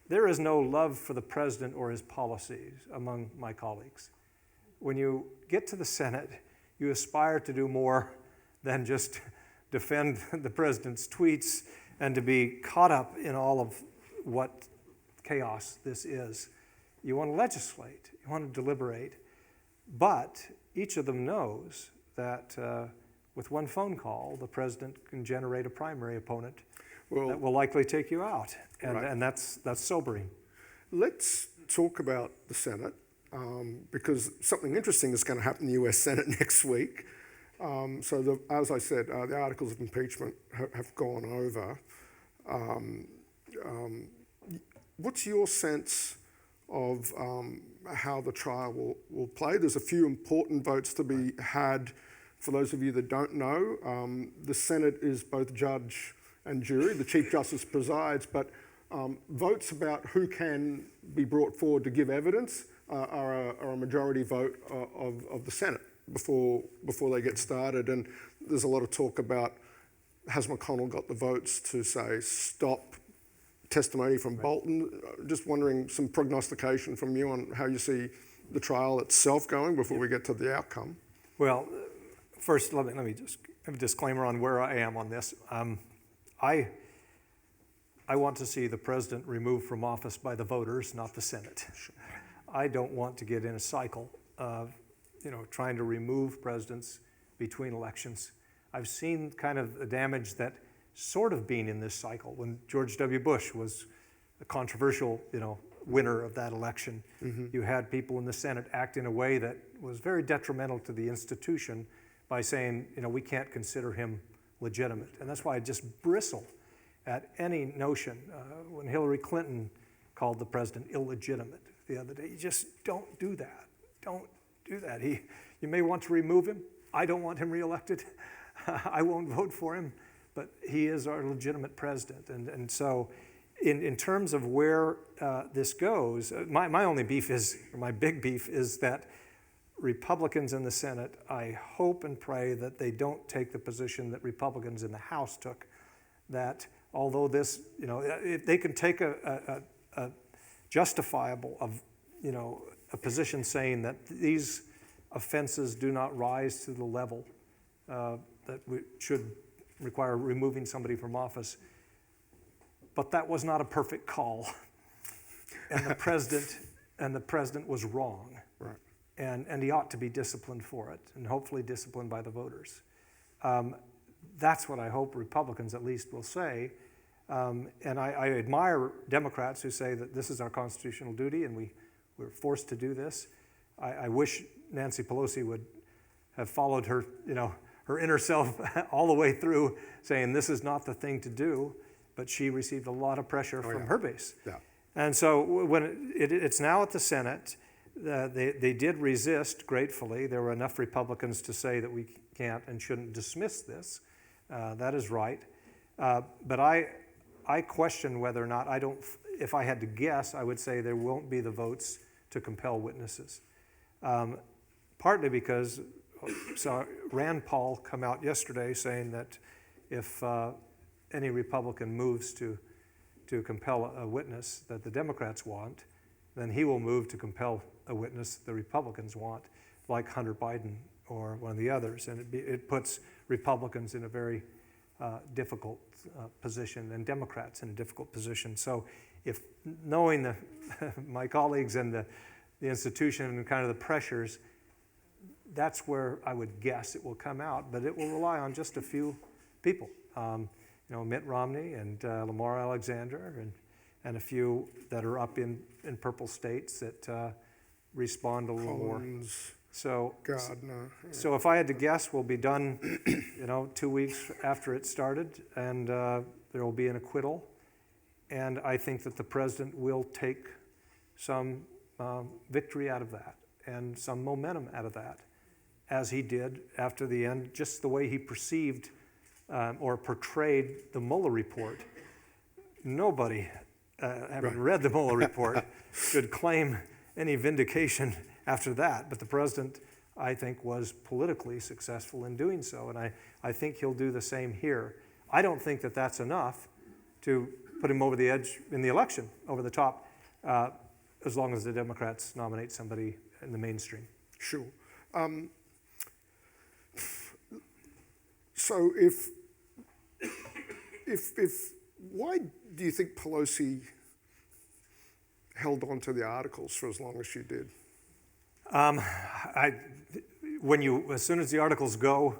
There is no love for the president or his policies among my colleagues. When you get to the Senate, you aspire to do more than just defend the president's tweets and to be caught up in all of what chaos this is. You want to legislate, you want to deliberate, but each of them knows that with one phone call, the president can generate a primary opponent that will likely take you out, and that's sobering. Let's talk about the Senate, because something interesting is going to happen in the US Senate next week. As I said, the articles of impeachment have gone over. What's your sense of how the trial will play? There's a few important votes to be had. For those of you that don't know, the Senate is both judge and jury. The Chief Justice presides, but votes about who can be brought forward to give evidence are a majority vote of the Senate before they get started. And there's a lot of talk about, has McConnell got the votes to say stop testimony from Bolton? Just wondering some prognostication from you on how you see the trial itself going before we get to the outcome. Well, first, let me just have a disclaimer on where I am on this. I want to see the president removed from office by the voters, not the Senate. I don't want to get in a cycle of, trying to remove presidents between elections. I've seen kind of the damage that sort of being in this cycle when George W. Bush was a controversial, winner of that election. Mm-hmm. You had people in the Senate act in a way that was very detrimental to the institution by saying, we can't consider him legitimate. And that's why I just bristle at any notion. When Hillary Clinton called the president illegitimate the other day, you just don't do that. Don't do that. You may want to remove him. I don't want him reelected. I won't vote for him, but he is our legitimate president. And so in terms of where this goes, my only beef is, or my big beef is that Republicans in the Senate, I hope and pray that they don't take the position that Republicans in the House took, that although this, if they can take a justifiable of, a position saying that these offenses do not rise to the level that we should require removing somebody from office. But that was not a perfect call. And the president was wrong. Right. And he ought to be disciplined for it, and hopefully disciplined by the voters. That's what I hope Republicans at least will say. And I admire Democrats who say that this is our constitutional duty and we're forced to do this. I wish Nancy Pelosi would have followed her, her inner self all the way through, saying this is not the thing to do, but she received a lot of pressure from her base. Yeah. And so when it's now at the Senate, they did resist gratefully. There were enough Republicans to say that we can't and shouldn't dismiss this. That is right. But I question whether or not, if I had to guess, I would say there won't be the votes to compel witnesses. Partly because Rand Paul come out yesterday saying that if any Republican moves to compel a witness that the Democrats want, then he will move to compel a witness the Republicans want, like Hunter Biden or one of the others. And it puts Republicans in a very difficult position and Democrats in a difficult position. So if knowing my colleagues and the institution and kind of the pressures, that's where I would guess it will come out, but it will rely on just a few people. Mitt Romney and Lamar Alexander and a few that are up in purple states that respond a little more So, God, no. so if I had to guess, we'll be done, 2 weeks after it started, and there will be an acquittal. And I think that the president will take some victory out of that and some momentum out of that, as he did after the end, just the way he perceived or portrayed the Mueller report. Nobody, having read the Mueller report, could claim any vindication after that. But the president, I think, was politically successful in doing so, and I think he'll do the same here. I don't think that that's enough to put him over the edge in the election, over the top, as long as the Democrats nominate somebody in the mainstream. Sure. So if why do you think Pelosi held on to the articles for as long as she did? As soon as the articles go,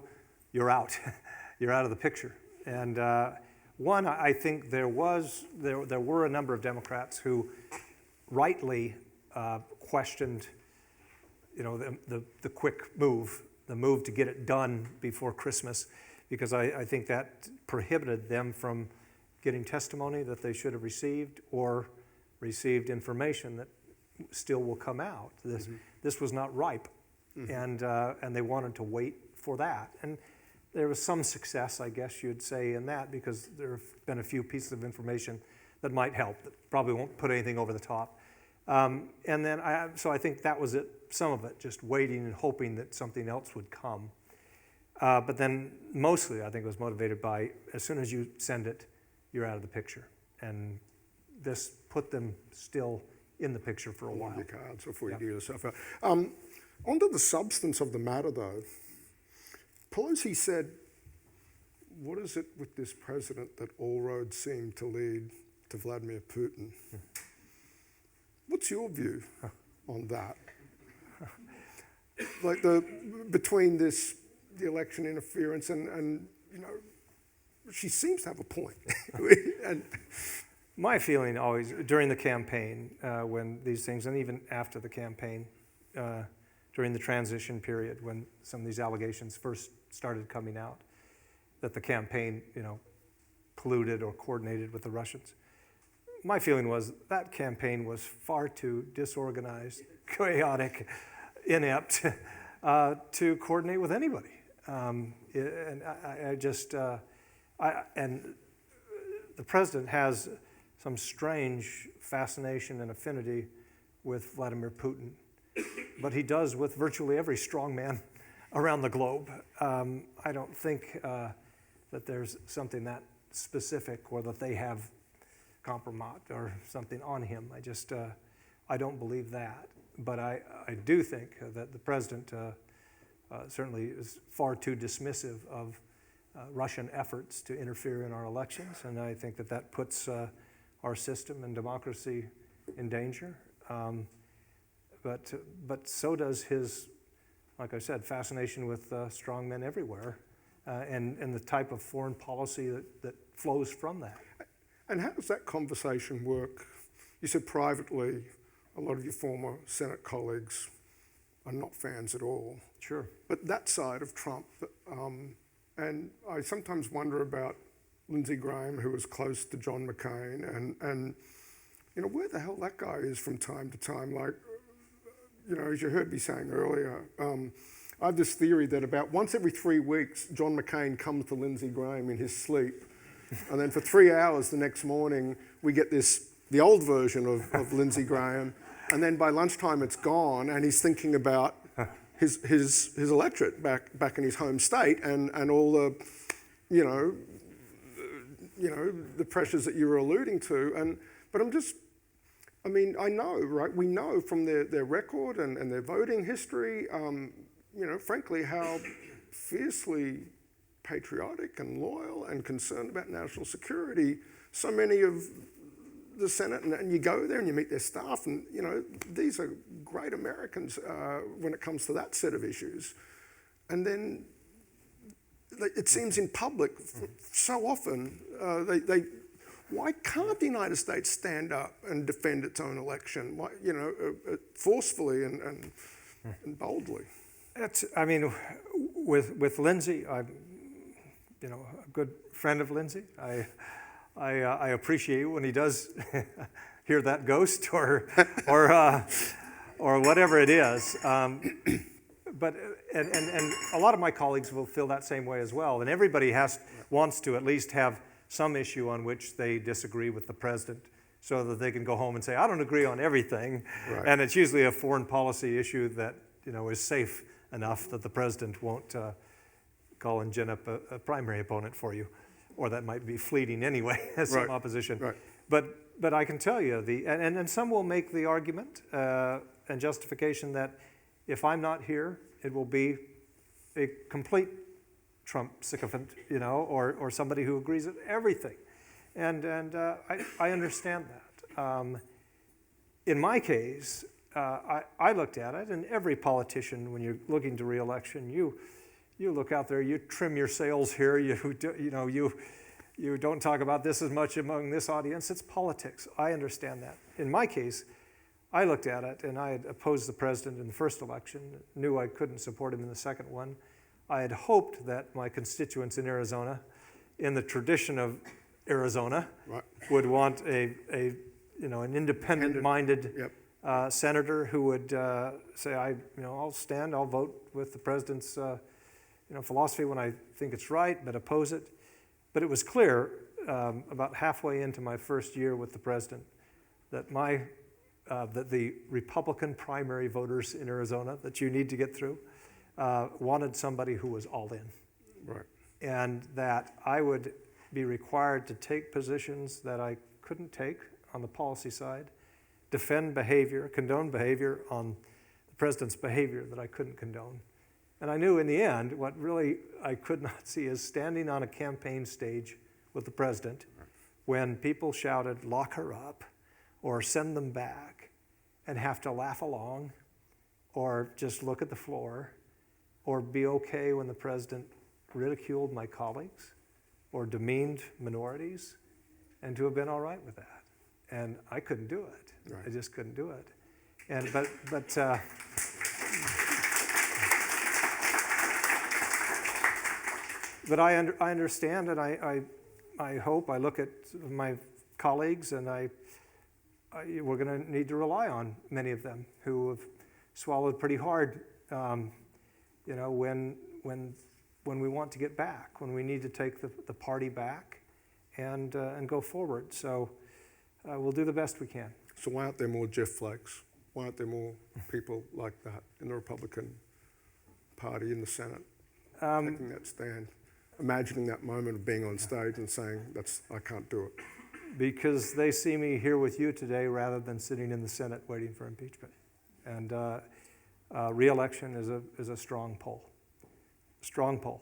you're out. You're out of the picture. And one, I think there were a number of Democrats who rightly questioned, the quick move, the move to get it done before Christmas, because I think that prohibited them from getting testimony that they should have received or received information that still will come out. This was not ripe, and they wanted to wait for that. And there was some success, I guess you'd say, in that, because there have been a few pieces of information that might help, that probably won't put anything over the top. So I think that was it, some of it, just waiting and hoping that something else would come. But then mostly I think it was motivated by, as soon as you send it, you're out of the picture. And this put them still in the picture for a while. Your cards before you do yourself out. Onto the substance of the matter, though. Pelosi said, what is it with this president that all roads seem to lead to Vladimir Putin? What's your view on that? Like between the election interference and she seems to have a point. And my feeling always, during the campaign, when these things, and even after the campaign, during the transition period, when some of these allegations first started coming out, that the campaign, colluded or coordinated with the Russians. My feeling was that campaign was far too disorganized, chaotic, inept to coordinate with anybody. And the president has some strange fascination and affinity with Vladimir Putin, but he does with virtually every strongman around the globe. I don't think that there's something that specific or that they have compromat or something on him. I don't believe that. But I do think that the president certainly is far too dismissive of Russian efforts to interfere in our elections, and I think that puts our system and democracy in danger. But so does his, like I said, fascination with strongmen everywhere, and the type of foreign policy that flows from that. And how does that conversation work? You said privately, a lot of your former Senate colleagues are not fans at all. Sure. But that side of Trump, and I sometimes wonder about Lindsey Graham, who was close to John McCain, and where the hell that guy is from time to time. Like, as you heard me saying earlier, I have this theory that about once every 3 weeks, John McCain comes to Lindsey Graham in his sleep, and then for 3 hours the next morning, we get the old version of Lindsey Graham, and then by lunchtime it's gone, and he's thinking about his electorate back in his home state, and all the the pressures that you were alluding to. But I know, right? We know from their record and their voting history, frankly, how fiercely patriotic and loyal and concerned about national security so many of the Senate, and you go there and you meet their staff, and these are great Americans when it comes to that set of issues. And then it seems in public so often why can't the United States stand up and defend its own election, forcefully and boldly? I mean, with Lindsay, I'm, a good friend of Lindsay. I appreciate when he does hear that ghost or whatever it is. But a lot of my colleagues will feel that same way as well. And everybody wants to at least have some issue on which they disagree with the president, so that they can go home and say, I don't agree on everything. Right. And it's usually a foreign policy issue that is safe enough that the president won't call and gin up a primary opponent for you, or that might be fleeting anyway as some opposition. Right. But I can tell you, and some will make the argument and justification that if I'm not here, it will be a complete Trump sycophant, or somebody who agrees with everything. And I understand that. In my case, I looked at it, and every politician, when you're looking to re-election, you look out there, you trim your sails here, you don't talk about this as much among this audience. It's politics. I understand that. In my case, I looked at it, and I had opposed the president in the first election, knew I couldn't support him in the second one. I had hoped that my constituents in Arizona, in the tradition of Arizona, would want an independent-minded senator who would say, I'll stand, I'll vote with the president's philosophy when I think it's right, but oppose it. But it was clear about halfway into my first year with the president that that the Republican primary voters in Arizona that you need to get through wanted somebody who was all in. Right. And that I would be required to take positions that I couldn't take on the policy side, defend behavior, condone behavior on the president's behavior that I couldn't condone. And I knew in the end, what really I could not see is standing on a campaign stage with the president when people shouted, lock her up, or send them back, and have to laugh along, or just look at the floor, or be okay when the president ridiculed my colleagues, or demeaned minorities, and to have been all right with that. And I couldn't do it. Right. I just couldn't do it. And but I understand, and I hope, I look at my colleagues, and we're going to need to rely on many of them who have swallowed pretty hard, when we want to get back, when we need to take the party back and go forward. So we'll do the best we can. So why aren't there more Jeff Flakes? Why aren't there more people like that in the Republican Party in the Senate taking that stand? Imagining that moment of being on stage and saying, I can't do it. Because they see me here with you today rather than sitting in the Senate waiting for impeachment. And re-election is a strong pull. Strong pull.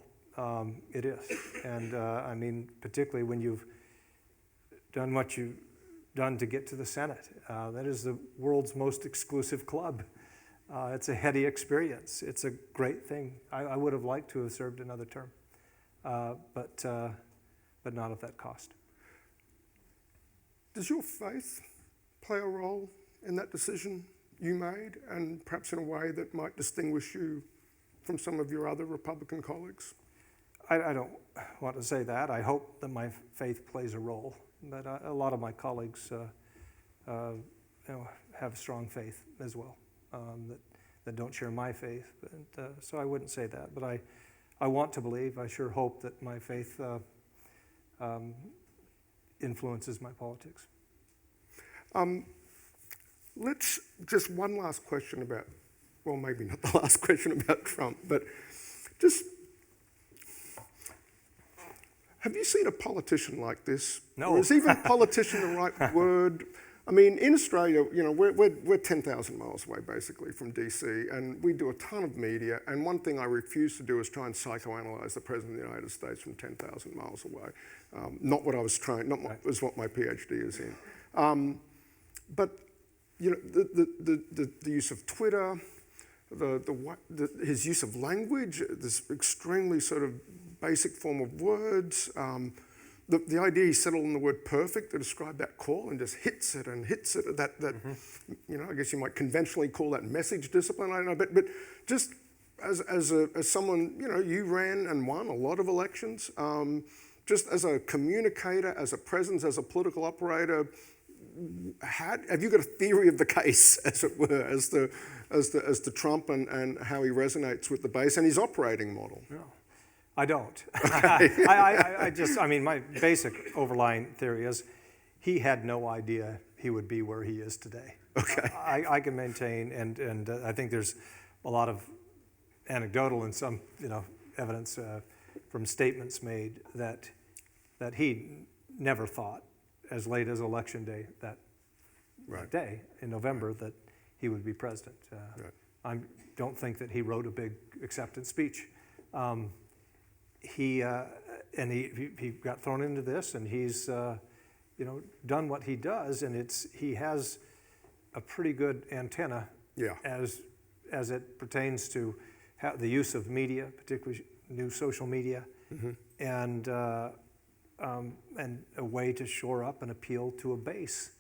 It is. And particularly when you've done what you've done to get to the Senate. That is the world's most exclusive club. It's a heady experience. It's a great thing. I would have liked to have served another term. But not at that cost. Does your faith play a role in that decision you made, and perhaps in a way that might distinguish you from some of your other Republican colleagues? I don't want to say that. I hope that my faith plays a role, but a lot of my colleagues have strong faith as well, that don't share my faith. So I wouldn't say that, but I want to believe, I sure hope that my faith influences my politics. Let's just one last question about, well, maybe not the last question about Trump, but just, have you seen a politician like this? No. Or is even politician the right word? I mean, in Australia, we're 10,000 miles away, basically, from DC, and we do a ton of media, and one thing I refuse to do is try and psychoanalyze the President of the United States from 10,000 miles away. Not what I was trying, was what my PhD is in. But, the use of Twitter, his use of language, this extremely sort of basic form of words, the idea he settled on the word perfect to describe that call and just hits it. I guess you might conventionally call that message discipline, I don't know, but just as someone, you ran and won a lot of elections. Just as a communicator, as a presence, as a political operator, have you got a theory of the case, as it were, as to Trump and how he resonates with the base and his operating model? No, I don't. Okay. I mean, my basic overlying theory is he had no idea he would be where he is today. Okay. I can maintain, and I think there's a lot of anecdotal and some, evidence from statements made that he never thought, as late as Election Day that day in November, that he would be president. I don't think that he wrote a big acceptance speech. He got thrown into this, and he's done what he does, and he has a pretty good antenna as it pertains to the use of media, particularly new social media, and a way to shore up and appeal to a base.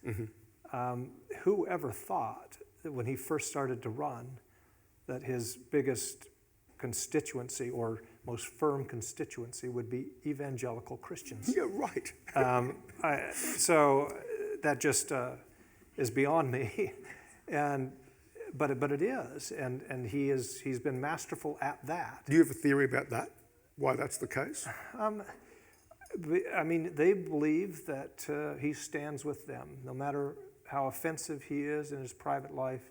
Who ever thought that when he first started to run, that his biggest constituency or most firm constituency would be evangelical Christians? Yeah, right. So that just is beyond me, but it is, and he's been masterful at that. Do you have a theory about that? Why that's the case? I mean, they believe that he stands with them. No matter how offensive he is in his private life,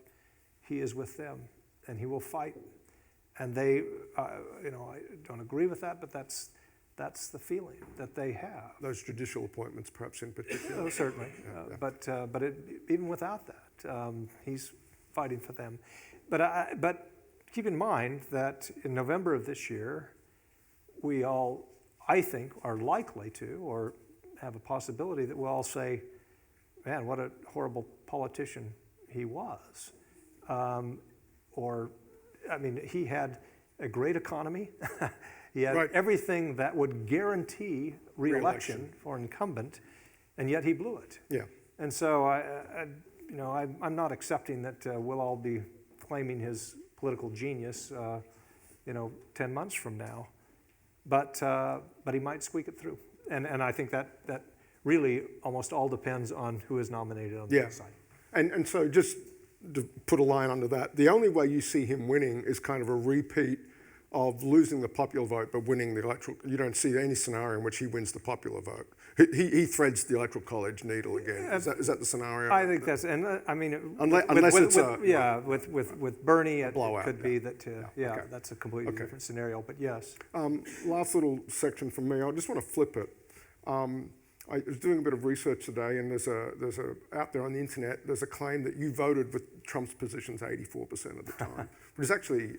he is with them, and he will fight. And they, I don't agree with that, but that's the feeling that they have. Those judicial appointments, perhaps in particular. Oh, certainly, but even without that, he's fighting for them. But keep in mind that in November of this year, we all, I think, are likely to, or have a possibility that we'll all say, man, what a horrible politician he was. He had a great economy. He had everything that would guarantee re-election for an incumbent, and yet he blew it. Yeah. And so I'm not accepting that we'll all be claiming his political genius, 10 months from now. But he might squeak it through, and I think that really almost all depends on who is nominated on the other side. And so just to put a line under that, the only way you see him winning is kind of a repeat of losing the popular vote but winning the electoral. You don't see any scenario in which he wins the popular vote. He threads the electoral college needle again. Is that the scenario? I think that's, and I mean, unless it's with Bernie, it blowout, could be that. That's a completely different scenario. But yes. Last little section from me. I just want to flip it. I was doing a bit of research today, and there's a out there on the internet. There's a claim that you voted with Trump's positions 84% of the time, which is actually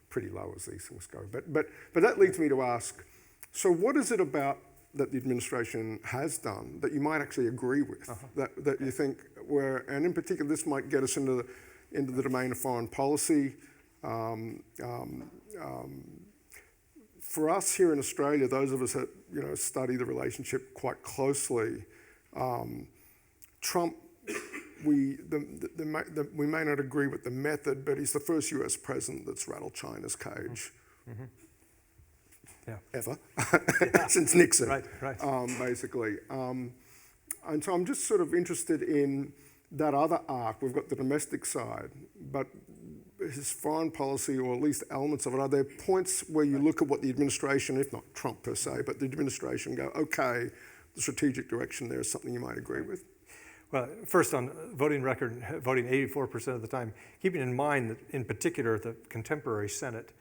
pretty low as these things go. But that leads me to ask: so what is it about that the administration has done that you might actually agree with, that you think and in particular this might get us into the domain of foreign policy. For us here in Australia, those of us that study the relationship quite closely, Trump, we may not agree with the method, but he's the first US president that's rattled China's cage. Ever since Nixon, basically. And so I'm just sort of interested in that other arc. We've got the domestic side, but his foreign policy, or at least elements of it, are there points where you look at what the administration, if not Trump per se, but the administration go, okay, the strategic direction there is something you might agree with? Well, first on voting record, voting 84% of the time, keeping in mind that in particular the contemporary Senate,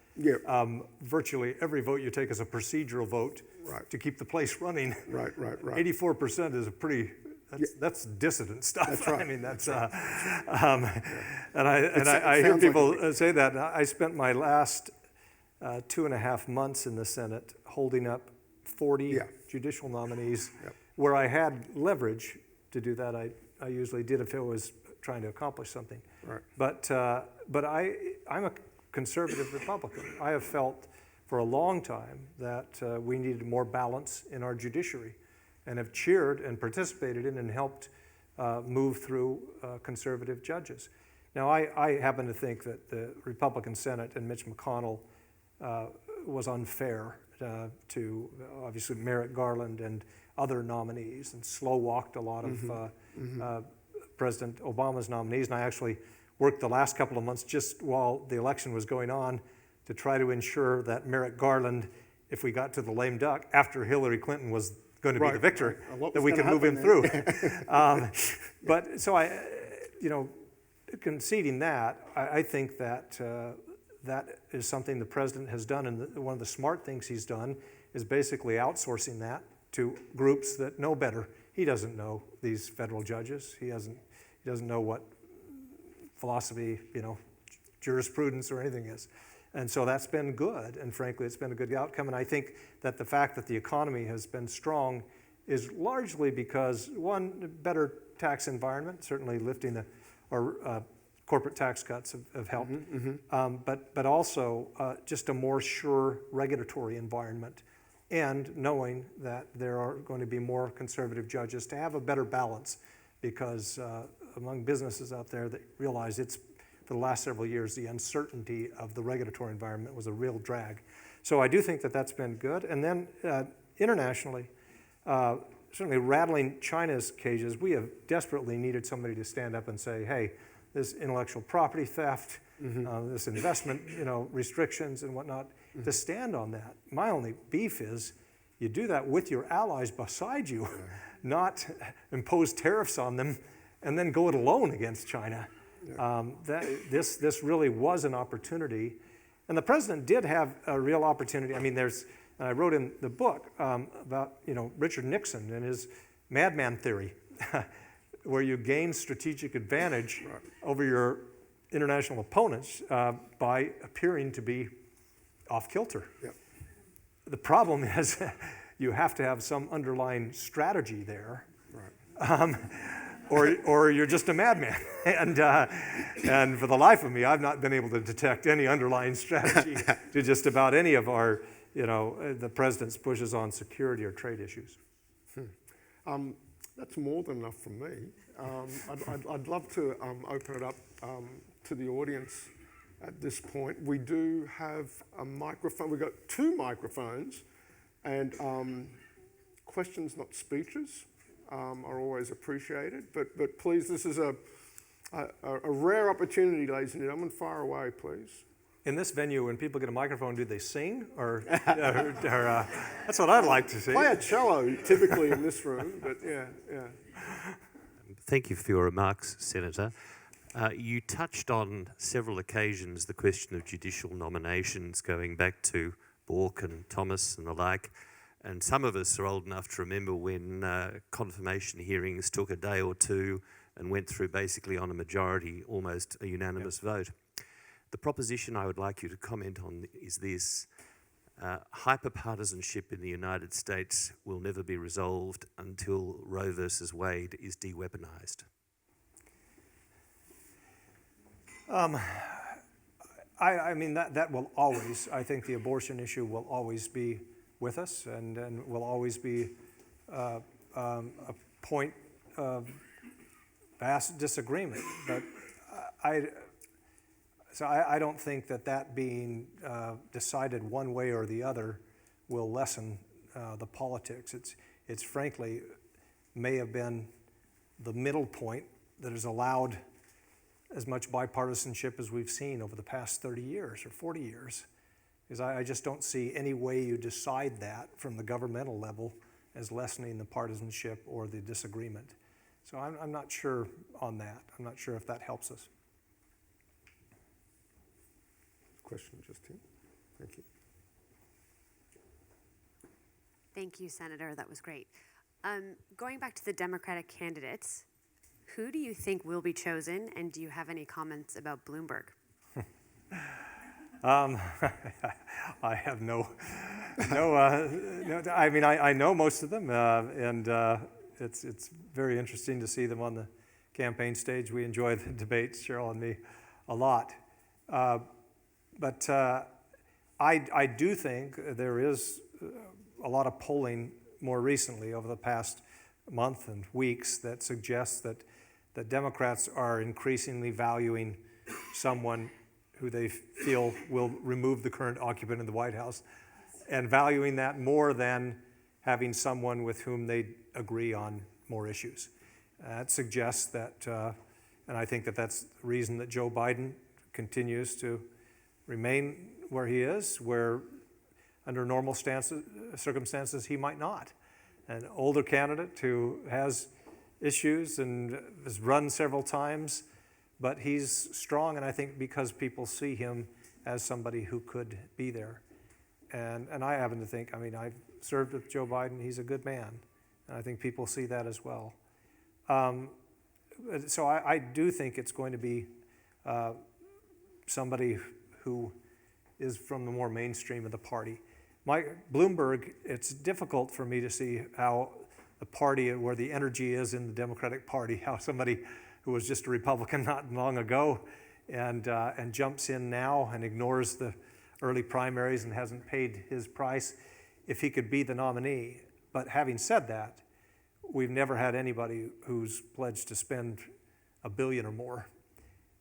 virtually every vote you take is a procedural vote to keep the place running. Right. 84% is a pretty, that's dissident stuff. That's right. I mean, that's, and I hear people say that. I spent my last 2.5 months in the Senate holding up 40 judicial nominees where I had leverage to do that. I usually did if it was trying to accomplish something. Right. But I'm a conservative Republican. I have felt for a long time that we needed more balance in our judiciary, and have cheered and participated in and helped move through conservative judges. Now, I happen to think that the Republican Senate and Mitch McConnell was unfair to obviously Merrick Garland and other nominees, and slow-walked a lot of President Obama's nominees. And I actually worked the last couple of months just while the election was going on to try to ensure that Merrick Garland, if we got to the lame duck after Hillary Clinton was going to be the victor, that we could move him through. But so conceding that, I think that that is something the president has done, and one of the smart things he's done is basically outsourcing that to groups that know better. He doesn't know these federal judges. He doesn't know what philosophy, jurisprudence or anything is. And so that's been good, and frankly, it's been a good outcome. And I think that the fact that the economy has been strong is largely because, one, better tax environment, certainly lifting corporate tax cuts have helped, but also just a more sure regulatory environment, and knowing that there are going to be more conservative judges to have a better balance, because among businesses out there that realize it's, for the last several years, the uncertainty of the regulatory environment was a real drag. So I do think that that's been good. And then internationally, certainly rattling China's cages, we have desperately needed somebody to stand up and say, hey, this intellectual property theft, this investment, restrictions and whatnot, to stand on that. My only beef is you do that with your allies beside you, not impose tariffs on them and then go it alone against China. This really was an opportunity, and the president did have a real opportunity. I mean, I wrote in the book about Richard Nixon and his madman theory, where you gain strategic advantage over your international opponents by appearing to be off kilter. Yep. The problem is you have to have some underlying strategy there. Right. Or you're just a madman. And for the life of me, I've not been able to detect any underlying strategy to just about any of our, the president's pushes on security or trade issues. That's more than enough from me. I'd love to open it up to the audience at this point. We do have a microphone. We've got 2 microphones, and questions, not speeches, are always appreciated. But please, this is a rare opportunity, ladies and gentlemen. Fire away, please. In this venue, when people get a microphone, do they sing? Or that's what I'd like to see. Play a cello, typically, in this room, but yeah. Thank you for your remarks, Senator. You touched on several occasions the question of judicial nominations going back to Bork and Thomas and the like. And some of us are old enough to remember when confirmation hearings took a day or two and went through basically on a majority, almost a unanimous vote. The proposition I would like you to comment on is this: hyperpartisanship in the United States will never be resolved until Roe versus Wade is de-weaponized. I mean, that will always, I think the abortion issue will always be with us, and will always be a point of vast disagreement. But I don't think that being decided one way or the other will lessen the politics. It's frankly may have been the middle point that has allowed as much bipartisanship as we've seen over the past 30 years or 40 years. Because I just don't see any way you decide that from the governmental level as lessening the partisanship or the disagreement. So I'm not sure on that. I'm not sure if that helps us. Question just here. Thank you. Thank you, Senator. That was great. Going back to the Democratic candidates, who do you think will be chosen, and do you have any comments about Bloomberg? I have no. I mean, I know most of them, and it's very interesting to see them on the campaign stage. We enjoy the debates, Cheryl and me, a lot. But I do think there is a lot of polling more recently over the past month and weeks that suggests that that Democrats are increasingly valuing someone who they feel will remove the current occupant of the White House, and valuing that more than having someone with whom they agree on more issues. That suggests that, and I think that that's the reason that Joe Biden continues to remain where he is, where under normal circumstances he might not. An older candidate who has issues and has run several times, but he's strong, and I think because people see him as somebody who could be there. And I happen to think, I mean, I've served with Joe Biden, he's a good man, and I think people see that as well. So I do think it's going to be somebody who is from the more mainstream of the party. Bloomberg, it's difficult for me to see how the party, where the energy is in the Democratic Party, how somebody who was just a Republican not long ago and jumps in now and ignores the early primaries and hasn't paid his price, if he could be the nominee. But having said that, we've never had anybody who's pledged to spend $1 billion or more,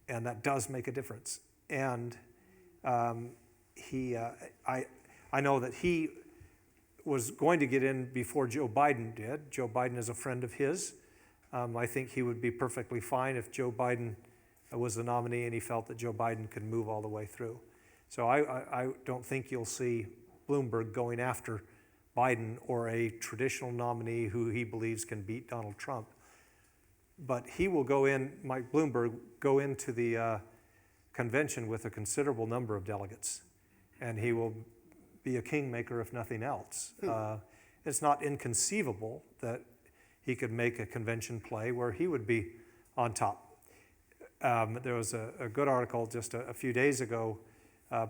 and that does make a difference. And I know that he was going to get in before Joe Biden did. Joe Biden is a friend of his. I think he would be perfectly fine if Joe Biden was the nominee and he felt that Joe Biden could move all the way through. So I don't think you'll see Bloomberg going after Biden or a traditional nominee who he believes can beat Donald Trump. But he will go in, Mike Bloomberg, go into the convention with a considerable number of delegates, and he will be a kingmaker if nothing else. It's not inconceivable that he could make a convention play where he would be on top. There was a good article just a few days ago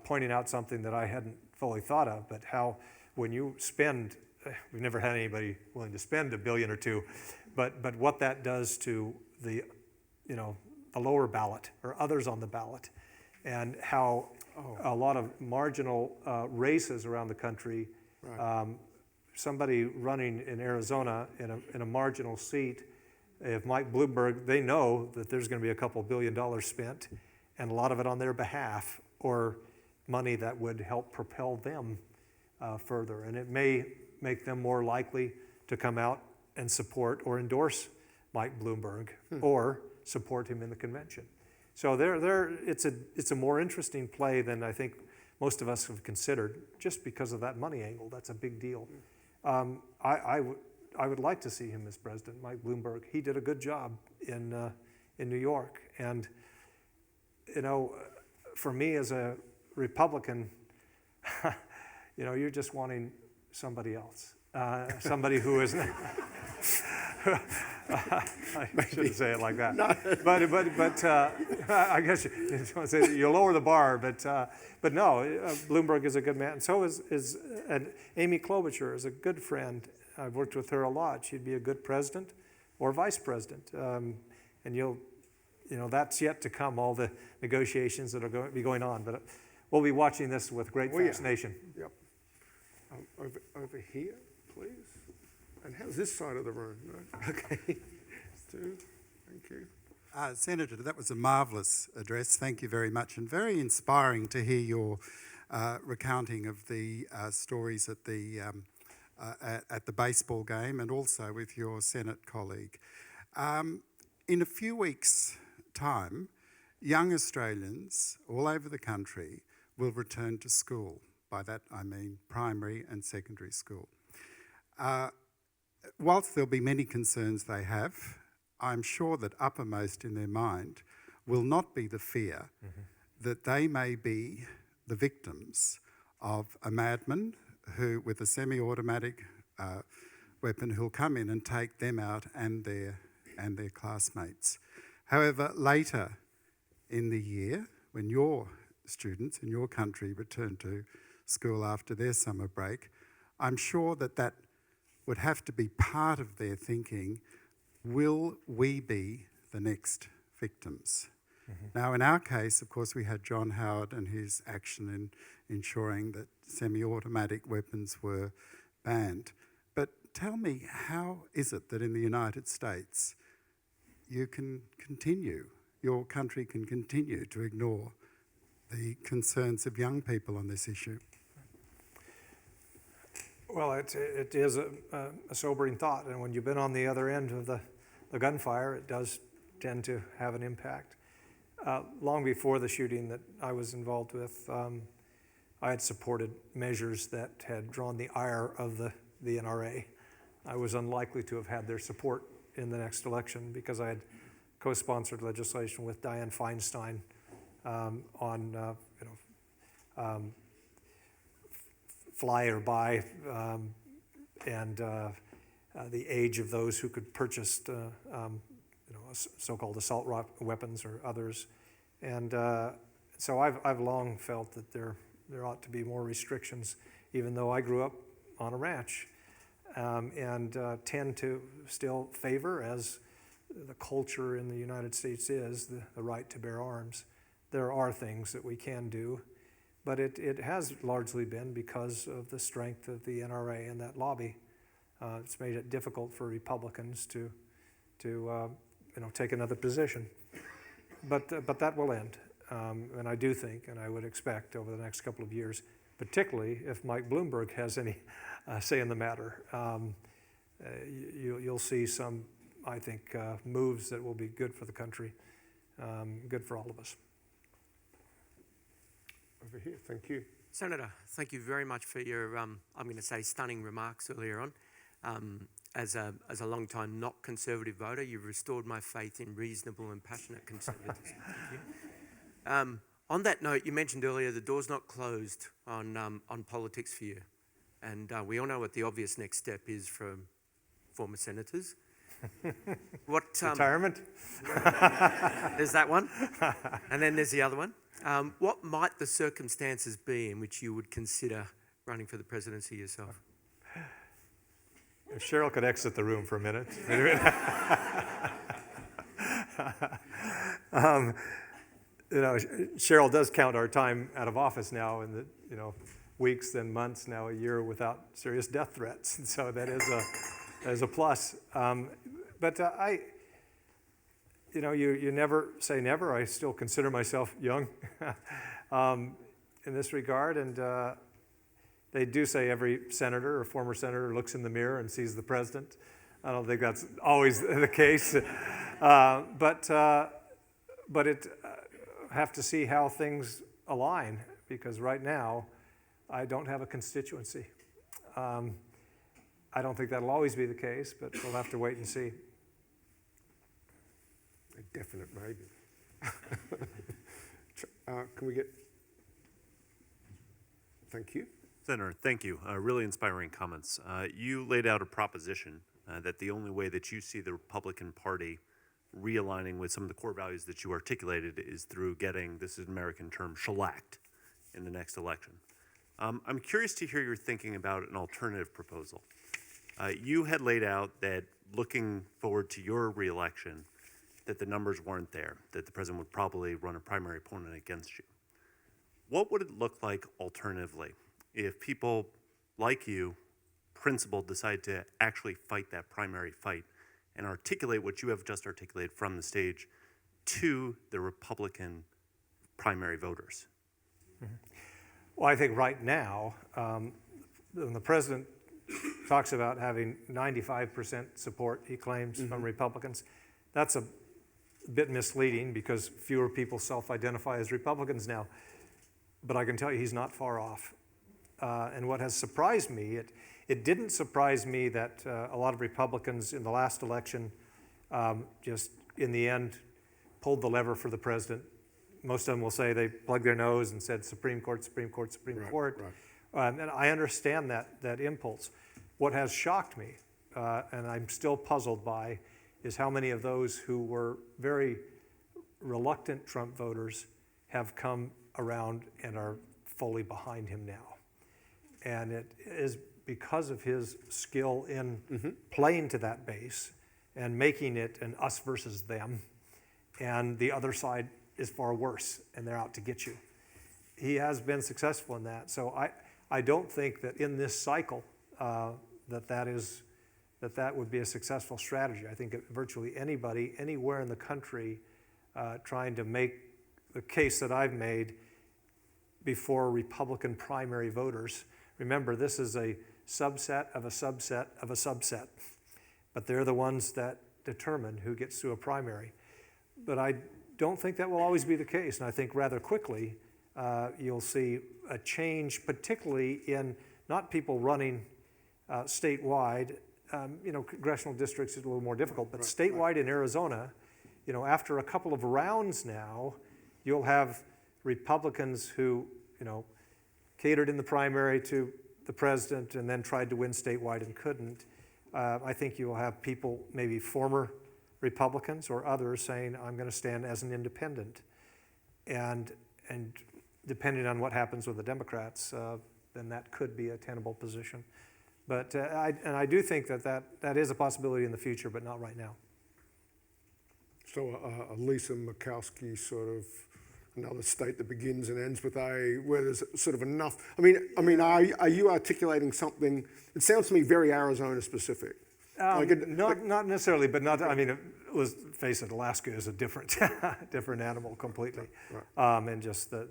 pointing out something that I hadn't fully thought of, but how when you spend, we've never had anybody willing to spend $1 billion or $2 billion, but what that does to the lower ballot or others on the ballot, and how a lot of marginal races around the country, right. Somebody running in Arizona in a marginal seat, if Mike Bloomberg, they know that there's going to be a couple $1 billion spent, and a lot of it on their behalf, or money that would help propel them further. And it may make them more likely to come out and support or endorse Mike Bloomberg or support him in the convention. So it's a more interesting play than I think most of us have considered, just because of that money angle. That's a big deal. I would like to see him as president, Mike Bloomberg. He did a good job in New York, and for me as a Republican, you're just wanting somebody else, somebody who is. I shouldn't say it like that. No. But I guess you lower the bar. But no, Bloomberg is a good man. And so is and Amy Klobuchar is a good friend. I've worked with her a lot. She'd be a good president or vice president. And that's yet to come. All the negotiations that are be going on. But we'll be watching this with great fascination. Yeah. Yep. Over here, please. And how's this side of the room? No? Okay. Stu, thank you. Senator, that was a marvellous address. Thank you very much, and very inspiring to hear your recounting of the stories at the baseball game, and also with your Senate colleague. In a few weeks' time, young Australians all over the country will return to school. By that I mean primary and secondary school. Whilst there'll be many concerns they have, I'm sure that uppermost in their mind will not be the fear that they may be the victims of a madman who, with a semi-automatic weapon, who'll come in and take them out and their classmates. However, later in the year, when your students in your country return to school after their summer break, I'm sure that would have to be part of their thinking. Will we be the next victims? Now, in our case, of course, we had John Howard and his action in ensuring that semi-automatic weapons were banned. But tell me, how is it that in the United States you can continue, your country can continue to ignore the concerns of young people on this issue. Well, it is a sobering thought, and when you've been on the other end of the gunfire, it does tend to have an impact. Long before the shooting that I was involved with, I had supported measures that had drawn the ire of the NRA. I was unlikely to have had their support in the next election because I had co-sponsored legislation with Dianne Feinstein on fly or buy and the age of those who could purchase so-called assault weapons or others. And so I've long felt that there ought to be more restrictions, even though I grew up on a ranch, and tend to still favor, as the culture in the United States is, the right to bear arms. There are things that we can do, but it has largely been because of the strength of the NRA and that lobby. It's made it difficult for Republicans to take another position. But that will end. And I do think, and I would expect over the next couple of years, particularly if Mike Bloomberg has any say in the matter, you'll see some, I think, moves that will be good for the country, good for all of us. Over here, thank you. Senator, thank you very much for your, I'm going to say, stunning remarks earlier on. As a long-time not conservative voter, you've restored my faith in reasonable and passionate conservatism. Thank you. On that note, you mentioned earlier the door's not closed on politics for you. And we all know what the obvious next step is for former senators. Retirement? There's that one. And then there's the other one. What might the circumstances be in which you would consider running for the presidency yourself? If Cheryl could exit the room for a minute. Cheryl does count our time out of office now in the weeks, then months, now a year without serious death threats. And so that is a plus. But you never say never. I still consider myself young in this regard, and they do say every senator or former senator looks in the mirror and sees the president. I don't think that's always the case, but it have to see how things align, because right now I don't have a constituency. I don't think that'll always be the case, but we'll have to wait and see. A definite maybe. Can we get? Thank you. Senator, thank you. Really inspiring comments. You laid out a proposition that the only way that you see the Republican Party realigning with some of the core values that you articulated is through getting, this is an American term, shellacked in the next election. I'm curious to hear your thinking about an alternative proposal. You had laid out that looking forward to your reelection, that the numbers weren't there, that the president would probably run a primary opponent against you. What would it look like alternatively if people like you, principled, decide to actually fight that primary fight and articulate what you have just articulated from the stage to the Republican primary voters? Mm-hmm. Well, I think right now, when the president talks about having 95% support, he claims, from Republicans, that's a bit misleading because fewer people self-identify as Republicans now. But I can tell you he's not far off. And what has surprised me, it didn't surprise me that a lot of Republicans in the last election just in the end pulled the lever for the president. Most of them will say they plugged their nose and said Supreme Court, Supreme Court, Supreme Court. Right. And I understand that impulse. What has shocked me, and I'm still puzzled by, is how many of those who were very reluctant Trump voters have come around and are fully behind him now. And it is because of his skill in playing to that base and making it an us versus them, and the other side is far worse and they're out to get you. He has been successful in that. So I don't think that in this cycle that is that would be a successful strategy. I think that virtually anybody, anywhere in the country, trying to make the case that I've made before Republican primary voters. Remember, this is a subset of a subset of a subset, but they're the ones that determine who gets to a primary. But I don't think that will always be the case, and I think rather quickly you'll see a change, particularly in not people running statewide. Congressional districts is a little more difficult, but statewide in Arizona, after a couple of rounds now, you'll have Republicans who, catered in the primary to the president and then tried to win statewide and couldn't. I think you will have people, maybe former Republicans or others, saying, I'm going to stand as an independent. And depending on what happens with the Democrats, then that could be a tenable position. But I do think that is a possibility in the future, but not right now. So a Lisa Murkowski sort of another state that begins and ends with A, where there's sort of enough. Are you articulating something? It sounds to me very Arizona specific. Not necessarily, but not. Let's face it, Alaska is a different animal completely, right. And just the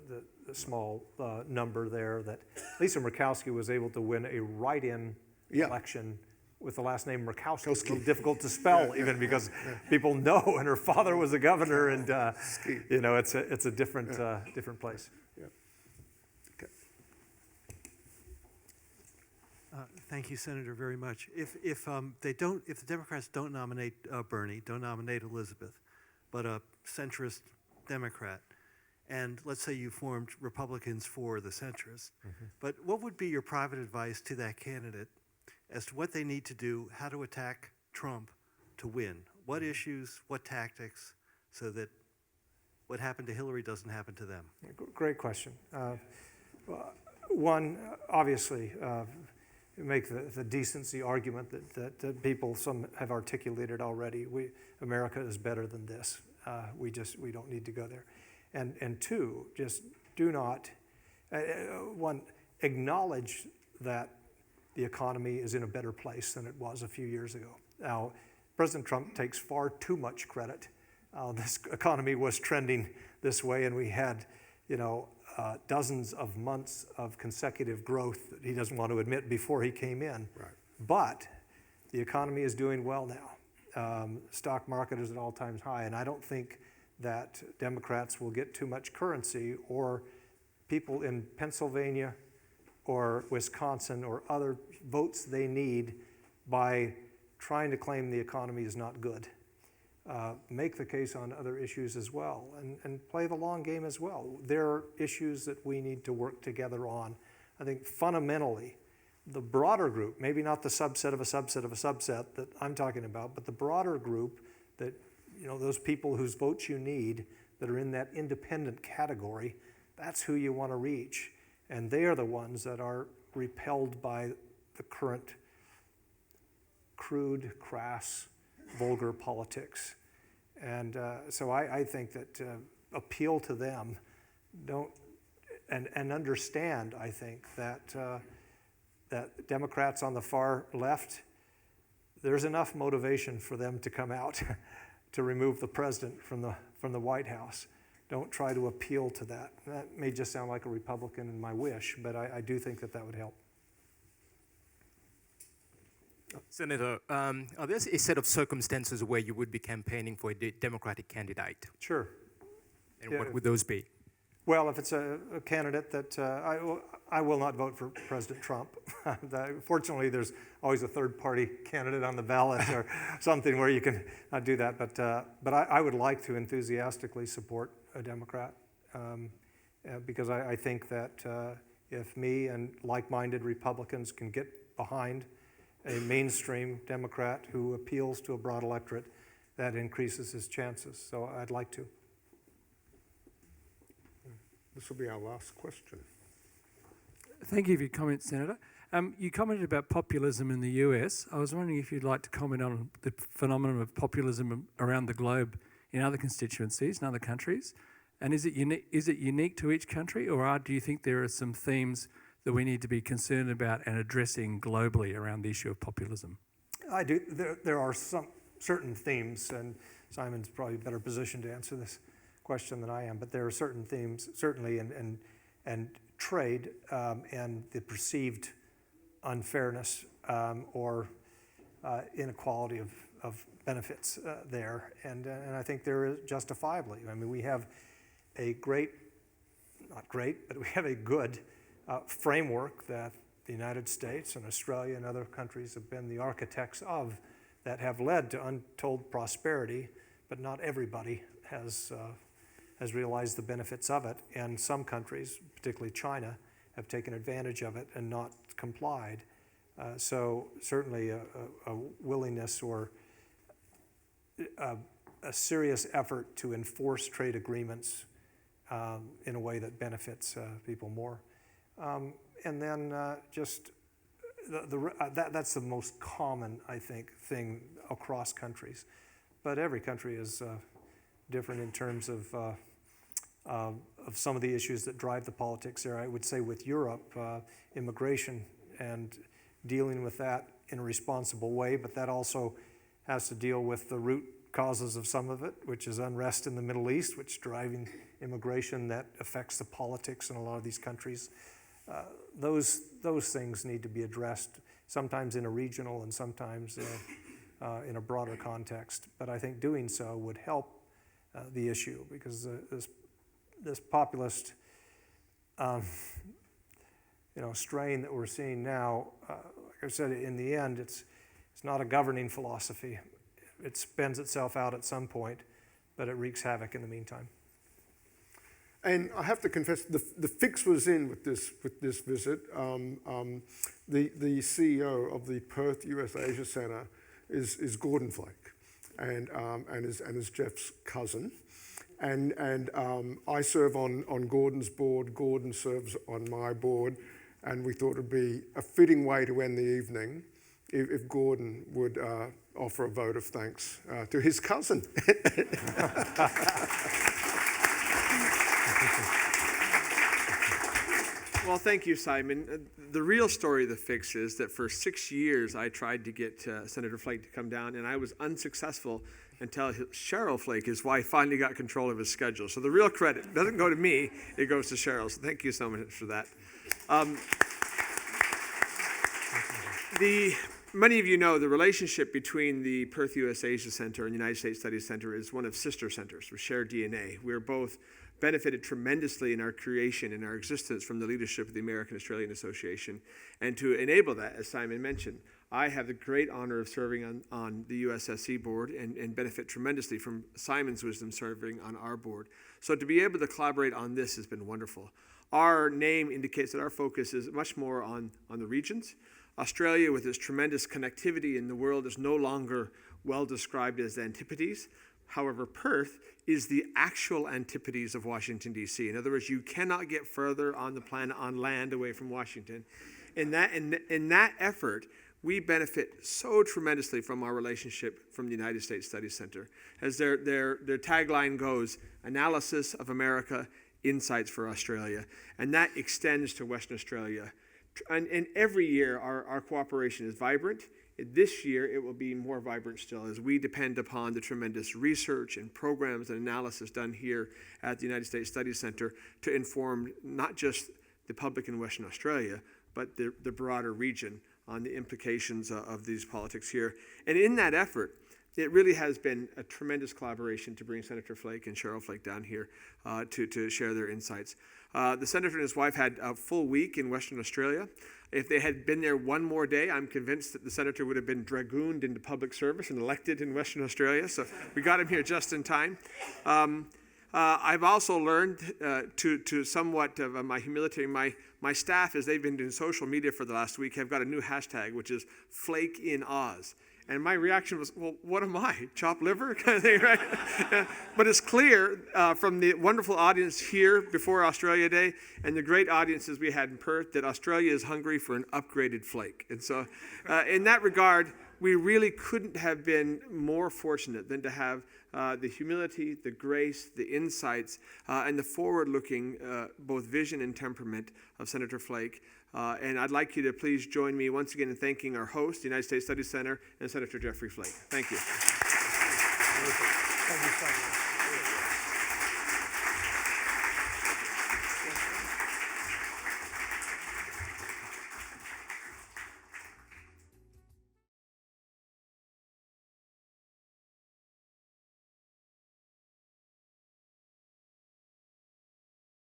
small number there that Lisa Murkowski was able to win a write-in election with the last name Murkowski. It's a little difficult to spell even because people know, and her father was a governor, and it's a different place. Yeah. Okay. Thank you, Senator, very much. If the Democrats don't nominate Bernie, don't nominate Elizabeth, but a centrist Democrat, and let's say you formed Republicans for the centrist, but what would be your private advice to that candidate as to what they need to do, how to attack Trump to win? What issues, what tactics, so that what happened to Hillary doesn't happen to them? Great question. One, obviously, make the decency argument that people, some have articulated already. America is better than this. We don't need to go there. And two, just do not, one, acknowledge that the economy is in a better place than it was a few years ago. Now, President Trump takes far too much credit. This economy was trending this way, and we had, dozens of months of consecutive growth that he doesn't want to admit before he came in. Right. But the economy is doing well now. Stock market is at all-time high, and I don't think that Democrats will get too much currency, or people in Pennsylvania or Wisconsin or other votes they need by trying to claim the economy is not good. Make the case on other issues as well, and play the long game as well. There are issues that we need to work together on. I think fundamentally, the broader group, maybe not the subset of a subset of a subset that I'm talking about, but the broader group that, those people whose votes you need that are in that independent category, that's who you want to reach. And they are the ones that are repelled by the current crude, crass, vulgar politics. And so I think that appeal to them, and understand, I think, that Democrats on the far left, there's enough motivation for them to come out to remove the president from the White House. Don't try to appeal to that. That may just sound like a Republican in my wish, but I do think that would help. Senator, are there a set of circumstances where you would be campaigning for a Democratic candidate? Sure. And what would those be? Well, if it's a candidate that I will not vote for President Trump. Fortunately, there's always a third-party candidate on the ballot or something where you can not do that. But I would like to enthusiastically support a Democrat because I think that if me and like-minded Republicans can get behind a mainstream Democrat who appeals to a broad electorate, that increases his chances. So I'd like to. This will be our last question. Thank you for your comment, Senator. You commented about populism in the US. I was wondering if you'd like to comment on the phenomenon of populism around the globe in other constituencies, in other countries. And is it unique to each country, or do you think there are some themes that we need to be concerned about and addressing globally around the issue of populism? I do. There are some certain themes, and Simon's probably better positioned to answer this question than I am, but there are certain themes, certainly, and trade and the perceived unfairness or inequality of benefits there. And I think there is justifiably. I mean, we have a not great, but we have a good framework that the United States and Australia and other countries have been the architects of, that have led to untold prosperity, but not everybody has realized the benefits of it. And some countries, particularly China, have taken advantage of it and not complied. So certainly a willingness or a serious effort to enforce trade agreements in a way that benefits people more. And then just that's the most common, I think, thing across countries. But every country is different in terms of some of the issues that drive the politics there. I would say with Europe, immigration and dealing with that in a responsible way, but that also has to deal with the root causes of some of it, which is unrest in the Middle East, which is driving immigration that affects the politics in a lot of these countries. Those things need to be addressed, sometimes in a regional and sometimes in a broader context. But I think doing so would help the issue, because this populist strain that we're seeing now, like I said, in the end, it's not a governing philosophy. It spends itself out at some point, but it wreaks havoc in the meantime. And I have to confess, the fix was in with this visit. The CEO of the Perth US Asia Center is Gordon Flake, and is Jeff's cousin. And I serve on Gordon's board. Gordon serves on my board, and we thought it'd be a fitting way to end the evening if Gordon would offer a vote of thanks to his cousin. Well, thank you, Simon. The real story of the fix is that for 6 years I tried to get Senator Flake to come down, and I was unsuccessful until Cheryl Flake, his wife, finally got control of his schedule. So the real credit doesn't go to me, it goes to Cheryl. So thank you so much for that. Many of you know the relationship between the Perth US Asia Center and the United States Studies Center is one of sister centers. We share DNA. We're both benefited tremendously in our creation and our existence from the leadership of the American Australian Association. And to enable that, as Simon mentioned, I have the great honor of serving on the USSC board and benefit tremendously from Simon's wisdom serving on our board. So to be able to collaborate on this has been wonderful. Our name indicates that our focus is much more on the regions. Australia, with its tremendous connectivity in the world, is no longer well described as the antipodes. However, Perth is the actual antipodes of Washington, D.C. In other words, you cannot get further on the planet on land away from Washington. In that effort, we benefit so tremendously from our relationship from the United States Studies Center. As their tagline goes, analysis of America, insights for Australia. And that extends to Western Australia. And every year, our cooperation is vibrant. This year, it will be more vibrant still as we depend upon the tremendous research and programs and analysis done here at the United States Studies Center to inform not just the public in Western Australia, but the broader region on the implications of these politics here. And in that effort, it really has been a tremendous collaboration to bring Senator Flake and Cheryl Flake down here to share their insights. The senator and his wife had a full week in Western Australia. If they had been there one more day, I'm convinced that the senator would have been dragooned into public service and elected in Western Australia. So we got him here just in time. I've also learned to somewhat of my humility, my staff, as they've been doing social media for the last week, have got a new hashtag, which is Flake in Oz. And my reaction was, well, what am I? Chopped liver kind of thing, right? But it's clear from the wonderful audience here before Australia Day and the great audiences we had in Perth that Australia is hungry for an upgraded Flake. And so in that regard, we really couldn't have been more fortunate than to have the humility, the grace, the insights, and the forward-looking both vision and temperament of Senator Flake. And I'd like you to please join me once again in thanking our host, the United States Studies Center, and Senator Jeffrey Flake. Thank you. Thank you so much.